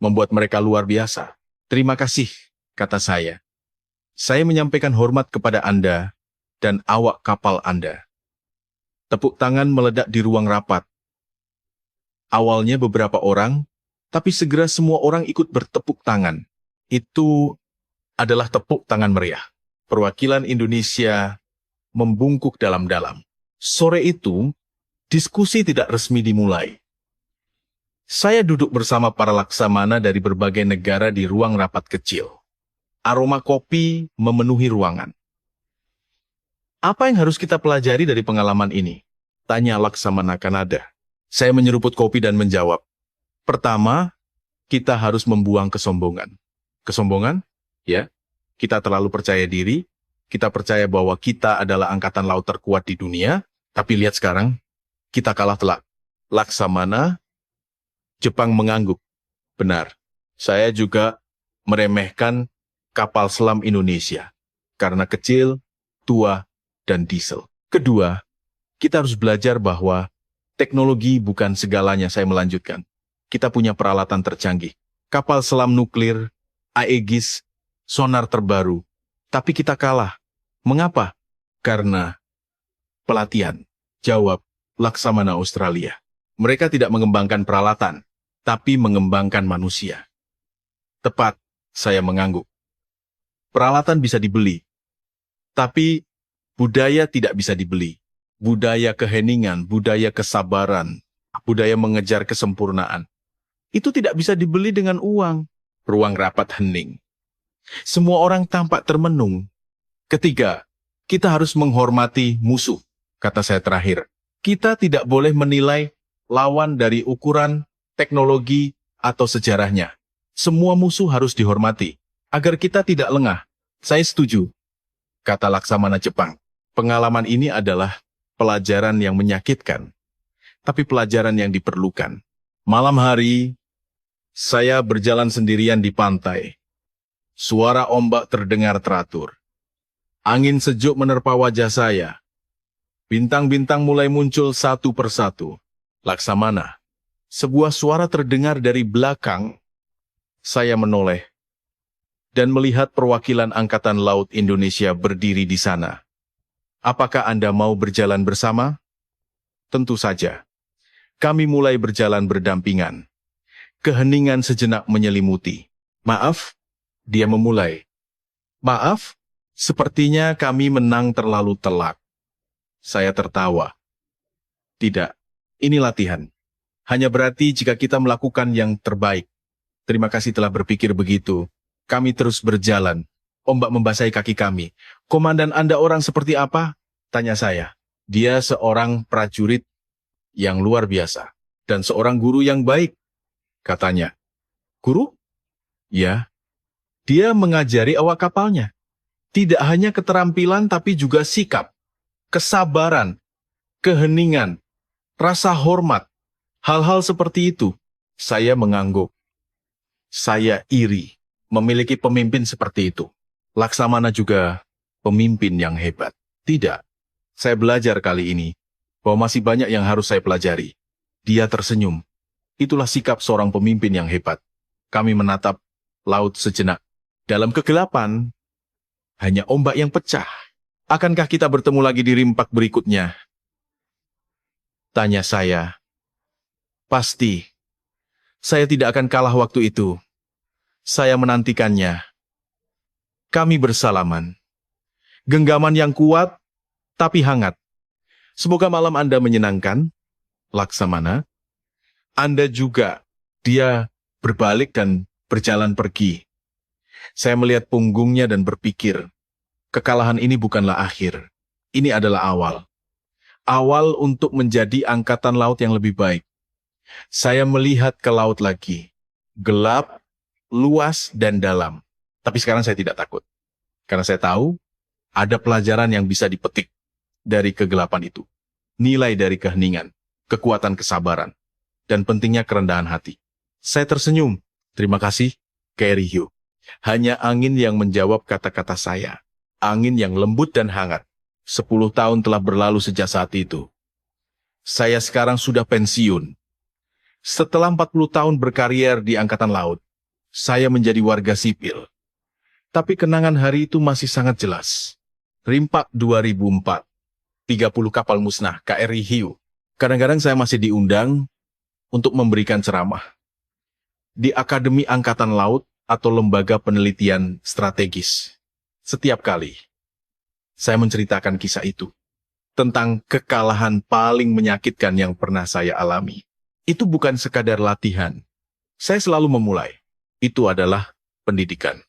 membuat mereka luar biasa. Terima kasih, kata saya. Saya menyampaikan hormat kepada Anda dan awak kapal Anda. Tepuk tangan meledak di ruang rapat. Awalnya beberapa orang, tapi segera semua orang ikut bertepuk tangan. Itu adalah tepuk tangan meriah. Perwakilan Indonesia membungkuk dalam-dalam. Sore itu, diskusi tidak resmi dimulai. Saya duduk bersama para laksamana dari berbagai negara di ruang rapat kecil. Aroma kopi memenuhi ruangan. Apa yang harus kita pelajari dari pengalaman ini? Tanya laksamana Kanada. Saya menyeruput kopi dan menjawab. Pertama, kita harus membuang kesombongan. Kesombongan? Ya, kita terlalu percaya diri, kita percaya bahwa kita adalah angkatan laut terkuat di dunia, tapi lihat sekarang, kita kalah telak. Laksamana, Jepang mengangguk. Benar, saya juga meremehkan kapal selam Indonesia, karena kecil, tua, dan diesel. Kedua, kita harus belajar bahwa teknologi bukan segalanya. Saya melanjutkan. Kita punya peralatan tercanggih. Kapal selam nuklir, Aegis, sonar terbaru. Tapi kita kalah. Mengapa? Karena pelatihan. Jawab Laksamana Australia. Mereka tidak mengembangkan peralatan, tapi mengembangkan manusia. Tepat, saya mengangguk. Peralatan bisa dibeli, tapi budaya tidak bisa dibeli. Budaya keheningan, budaya kesabaran, budaya mengejar kesempurnaan. Itu tidak bisa dibeli dengan uang. Ruang rapat hening. Semua orang tampak termenung. Ketiga, kita harus menghormati musuh, kata saya terakhir. Kita tidak boleh menilai lawan dari ukuran, teknologi, atau sejarahnya. Semua musuh harus dihormati, agar kita tidak lengah. Saya setuju, kata Laksamana Jepang. Pengalaman ini adalah pelajaran yang menyakitkan, tapi pelajaran yang diperlukan. Malam hari, saya berjalan sendirian di pantai. Suara ombak terdengar teratur. Angin sejuk menerpa wajah saya. Bintang-bintang mulai muncul satu persatu. Laksamana, sebuah suara terdengar dari belakang. Saya menoleh dan melihat perwakilan Angkatan Laut Indonesia berdiri di sana. Apakah Anda mau berjalan bersama? Tentu saja. Kami mulai berjalan berdampingan. Keheningan sejenak menyelimuti. Maaf, dia memulai. Maaf, sepertinya kami menang terlalu telak. Saya tertawa. Tidak, ini latihan. Hanya berarti jika kita melakukan yang terbaik. Terima kasih telah berpikir begitu. Kami terus berjalan. Ombak membasahi kaki kami. Komandan Anda orang seperti apa? Tanya saya. Dia seorang prajurit yang luar biasa. Dan seorang guru yang baik, katanya. Guru? Ya. Dia mengajari awak kapalnya. Tidak hanya keterampilan tapi juga sikap, kesabaran, keheningan, rasa hormat. Hal-hal seperti itu. Saya mengangguk. Saya iri memiliki pemimpin seperti itu. Laksamana juga pemimpin yang hebat. Tidak. Saya belajar kali ini bahwa masih banyak yang harus saya pelajari. Dia tersenyum. Itulah sikap seorang pemimpin yang hebat. Kami menatap laut sejenak. Dalam kegelapan, hanya ombak yang pecah. Akankah kita bertemu lagi di rimpak berikutnya? Tanya saya. Pasti. Saya tidak akan kalah waktu itu. Saya menantikannya. Kami bersalaman. Genggaman yang kuat, tapi hangat. Semoga malam Anda menyenangkan, Laksamana. Anda juga. Dia berbalik dan berjalan pergi. Saya melihat punggungnya dan berpikir, kekalahan ini bukanlah akhir. Ini adalah awal. Awal untuk menjadi angkatan laut yang lebih baik. Saya melihat ke laut lagi. Gelap, luas, dan dalam. Tapi sekarang saya tidak takut. Karena saya tahu, ada pelajaran yang bisa dipetik dari kegelapan itu. Nilai dari keheningan, kekuatan kesabaran, dan pentingnya kerendahan hati. Saya tersenyum. Terima kasih, Carey Hugh. Hanya angin yang menjawab kata-kata saya. Angin yang lembut dan hangat. 10 tahun telah berlalu sejak saat itu. Saya sekarang sudah pensiun. Setelah 40 tahun berkarier di Angkatan Laut, saya menjadi warga sipil. Tapi kenangan hari itu masih sangat jelas. Rimpak 2004. 30 kapal musnah, KRI Hiu. Kadang-kadang saya masih diundang untuk memberikan ceramah di Akademi Angkatan Laut atau Lembaga Penelitian Strategis. Setiap kali saya menceritakan kisah itu tentang kekalahan paling menyakitkan yang pernah saya alami. Itu bukan sekadar latihan. Saya selalu memulai. Itu adalah pendidikan.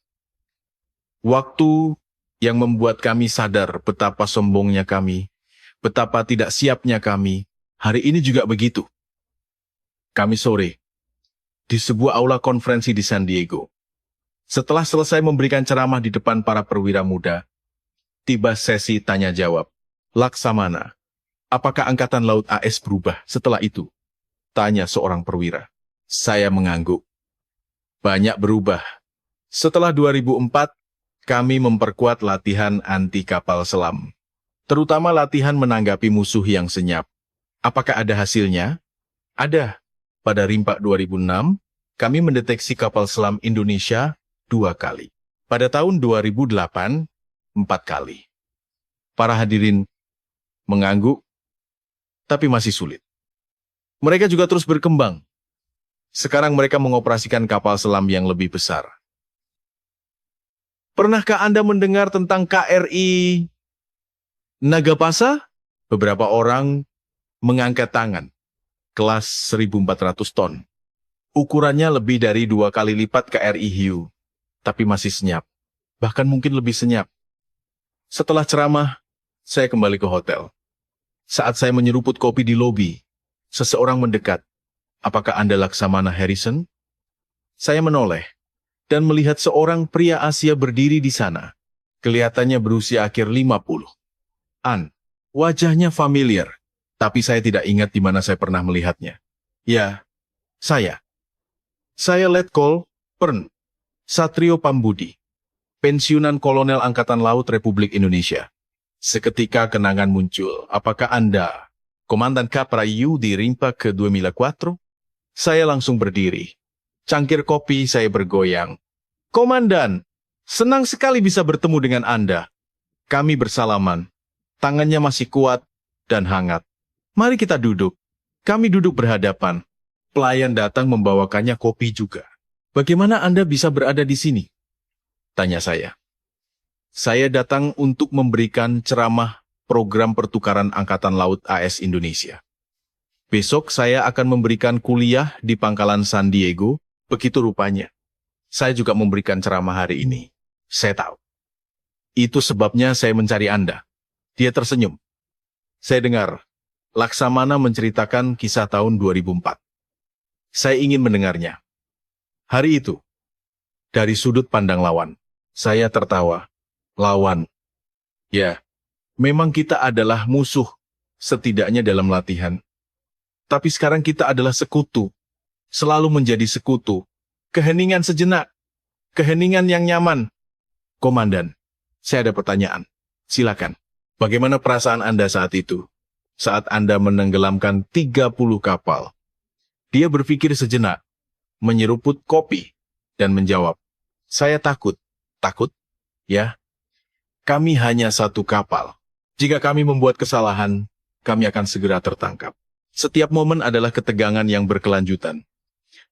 Waktu yang membuat kami sadar betapa sombongnya kami, betapa tidak siapnya kami, hari ini juga begitu. Kami sore, di sebuah aula konferensi di San Diego. Setelah selesai memberikan ceramah di depan para perwira muda, tiba sesi tanya-jawab. Laksamana, apakah Angkatan Laut AS berubah setelah itu? Tanya seorang perwira. Saya mengangguk. Banyak berubah. Setelah 2004, kami memperkuat latihan anti kapal selam. Terutama latihan menanggapi musuh yang senyap. Apakah ada hasilnya? Ada. Pada Rimpak 2006, kami mendeteksi kapal selam Indonesia 2 kali. Pada tahun 2008, 4 kali. Para hadirin mengangguk, tapi masih sulit. Mereka juga terus berkembang. Sekarang mereka mengoperasikan kapal selam yang lebih besar. Pernahkah Anda mendengar tentang KRI Nagapasa? Beberapa orang mengangkat tangan. Kelas 1.400 ton. Ukurannya lebih dari 2 kali lipat KRI Hiu. Tapi masih senyap. Bahkan mungkin lebih senyap. Setelah ceramah, saya kembali ke hotel. Saat saya menyeruput kopi di lobi, seseorang mendekat. Apakah Anda Laksamana Harrison? Saya menoleh dan melihat seorang pria Asia berdiri di sana. Kelihatannya berusia akhir 50. Wajahnya familiar, tapi saya tidak ingat di mana saya pernah melihatnya. Ya, saya. Saya Letkol Pern Satrio Pambudi, pensiunan Kolonel Angkatan Laut Republik Indonesia. Seketika kenangan muncul. Apakah Anda Komandan Kaprayu di Rimpa ke 2004? Saya langsung berdiri. Cangkir kopi saya bergoyang. Komandan, senang sekali bisa bertemu dengan Anda. Kami bersalaman. Tangannya masih kuat dan hangat. Mari kita duduk. Kami duduk berhadapan. Pelayan datang membawakannya kopi juga. Bagaimana Anda bisa berada di sini? Tanya saya. Saya datang untuk memberikan ceramah program pertukaran Angkatan Laut AS Indonesia. Besok saya akan memberikan kuliah di Pangkalan San Diego, begitu rupanya. Saya juga memberikan ceramah hari ini. Saya tahu. Itu sebabnya saya mencari Anda. Dia tersenyum. Saya dengar, Laksamana menceritakan kisah tahun 2004. Saya ingin mendengarnya. Hari itu, dari sudut pandang lawan, saya tertawa. Lawan. Ya, memang kita adalah musuh, setidaknya dalam latihan. Tapi sekarang kita adalah sekutu. Selalu menjadi sekutu. Keheningan sejenak. Keheningan yang nyaman. Komandan, saya ada pertanyaan. Silakan. Bagaimana perasaan Anda saat itu? Saat Anda menenggelamkan 30 kapal. Dia berpikir sejenak, menyeruput kopi, dan menjawab, saya takut. Takut? Ya. Kami hanya satu kapal. Jika kami membuat kesalahan, kami akan segera tertangkap. Setiap momen adalah ketegangan yang berkelanjutan.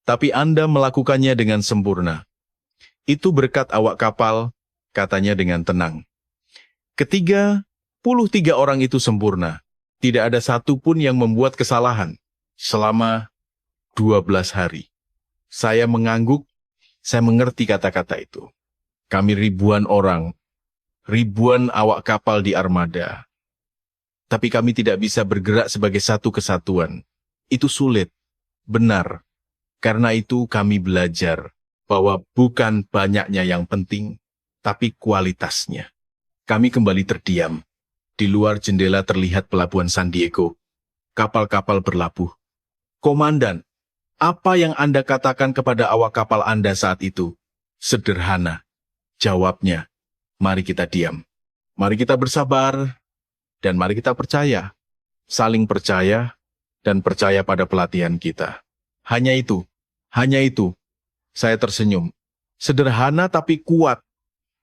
Tapi Anda melakukannya dengan sempurna. Itu berkat awak kapal, katanya dengan tenang. 33 orang itu sempurna. Tidak ada satupun yang membuat kesalahan. Selama 12 hari. Saya mengangguk, saya mengerti kata-kata itu. Kami ribuan orang, ribuan awak kapal di armada. Tapi kami tidak bisa bergerak sebagai satu kesatuan. Itu sulit, benar. Karena itu kami belajar bahwa bukan banyaknya yang penting, tapi kualitasnya. Kami kembali terdiam. Di luar jendela terlihat pelabuhan San Diego. Kapal-kapal berlabuh. Komandan, Apa yang Anda katakan kepada awak kapal Anda saat itu? Sederhana. Jawabnya, mari kita diam. Mari kita bersabar, dan mari kita percaya. Saling percaya, dan percaya pada pelatihan kita. Hanya itu. Hanya itu. Saya tersenyum. Sederhana tapi kuat.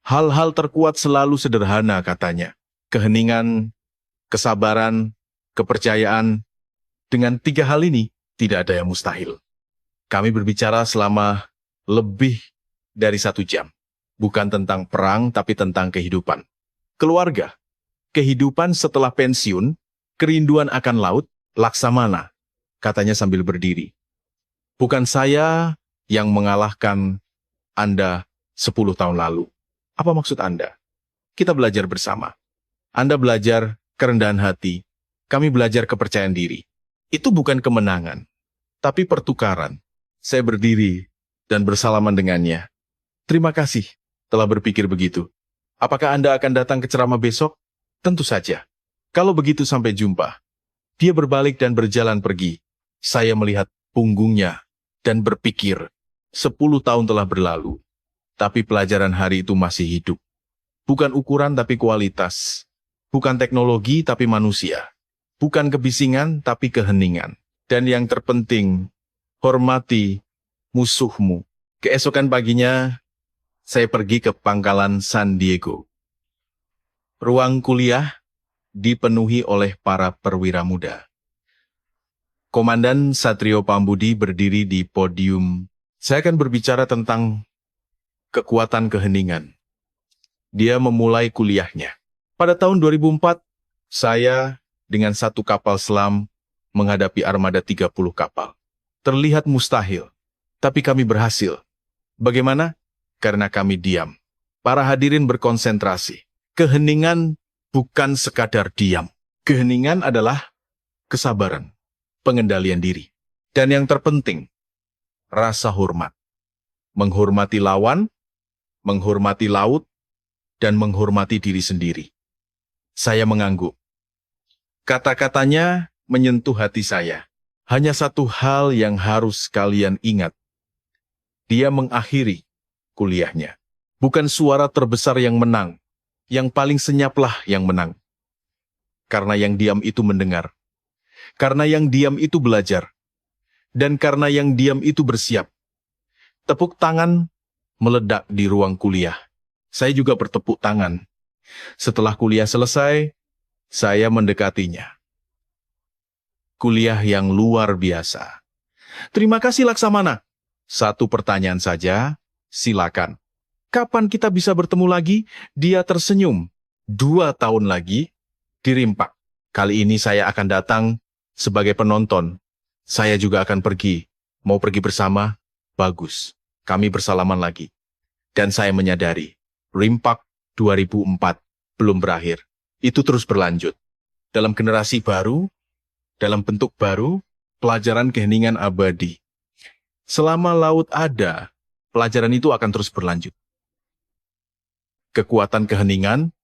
Hal-hal terkuat selalu sederhana, katanya. Keheningan, kesabaran, kepercayaan. Dengan 3 hal ini, tidak ada yang mustahil. Kami berbicara selama lebih dari 1 jam. Bukan tentang perang, tapi tentang kehidupan. Keluarga, kehidupan setelah pensiun, kerinduan akan laut, Laksamana, katanya sambil berdiri. Bukan saya yang mengalahkan Anda 10 tahun lalu. Apa maksud Anda? Kita belajar bersama. Anda belajar kerendahan hati, kami belajar kepercayaan diri. Itu bukan kemenangan, tapi pertukaran. Saya berdiri dan bersalaman dengannya. Terima kasih telah berpikir begitu. Apakah Anda akan datang ke ceramah besok? Tentu saja. Kalau begitu sampai jumpa. Dia berbalik dan berjalan pergi. Saya melihat punggungnya dan berpikir, 10 tahun telah berlalu. Tapi pelajaran hari itu masih hidup. Bukan ukuran tapi kualitas. Bukan teknologi tapi manusia. Bukan kebisingan tapi keheningan. Dan yang terpenting, hormati musuhmu. Keesokan paginya, saya pergi ke pangkalan San Diego. Ruang kuliah dipenuhi oleh para perwira muda. Komandan Satrio Pambudi berdiri di podium. Saya akan berbicara tentang kekuatan keheningan. Dia memulai kuliahnya. Pada tahun 2004, saya dengan 1 kapal selam menghadapi armada 30 kapal. Terlihat mustahil, tapi kami berhasil. Bagaimana? Karena kami diam. Para hadirin berkonsentrasi. Keheningan bukan sekadar diam. Keheningan adalah kesabaran, pengendalian diri. Dan yang terpenting, rasa hormat. Menghormati lawan, menghormati laut, dan menghormati diri sendiri. Saya mengangguk. Kata-katanya menyentuh hati saya. Hanya satu hal yang harus kalian ingat. Dia mengakhiri kuliahnya. Bukan suara terbesar yang menang. Yang paling senyaplah yang menang. Karena yang diam itu mendengar. Karena yang diam itu belajar. Dan karena yang diam itu bersiap. Tepuk tangan meledak di ruang kuliah. Saya juga bertepuk tangan. Setelah kuliah selesai, saya mendekatinya. Kuliah yang luar biasa. Terima kasih Laksamana. 1 pertanyaan saja, silakan. Kapan kita bisa bertemu lagi? Dia tersenyum. 2 tahun lagi, di Rimpak. Kali ini saya akan datang sebagai penonton. Saya juga akan pergi. Mau pergi bersama? Bagus. Kami bersalaman lagi. Dan saya menyadari, Rimpak 2004 belum berakhir. Itu terus berlanjut. Dalam generasi baru, dalam bentuk baru, pelajaran keheningan abadi. Selama laut ada, pelajaran itu akan terus berlanjut. Kekuatan keheningan,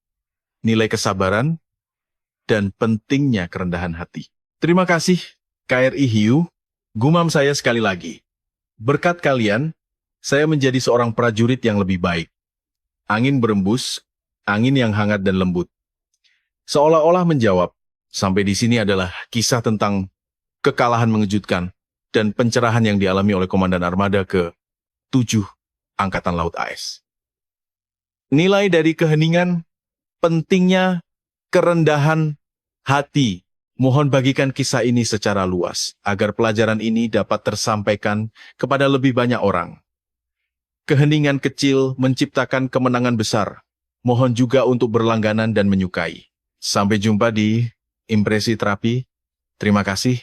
nilai kesabaran, dan pentingnya kerendahan hati. Terima kasih, KRI Hiu. Gumam saya sekali lagi. Berkat kalian, saya menjadi seorang prajurit yang lebih baik. Angin berembus, angin yang hangat dan lembut. Seolah-olah menjawab, sampai di sini adalah kisah tentang kekalahan mengejutkan dan pencerahan yang dialami oleh Komandan Armada ke-7 Angkatan Laut AS. Nilai dari keheningan, pentingnya kerendahan hati. Mohon bagikan kisah ini secara luas, agar pelajaran ini dapat tersampaikan kepada lebih banyak orang. Keheningan kecil menciptakan kemenangan besar. Mohon juga untuk berlangganan dan menyukai. Sampai jumpa di Impresi Terapi. Terima kasih.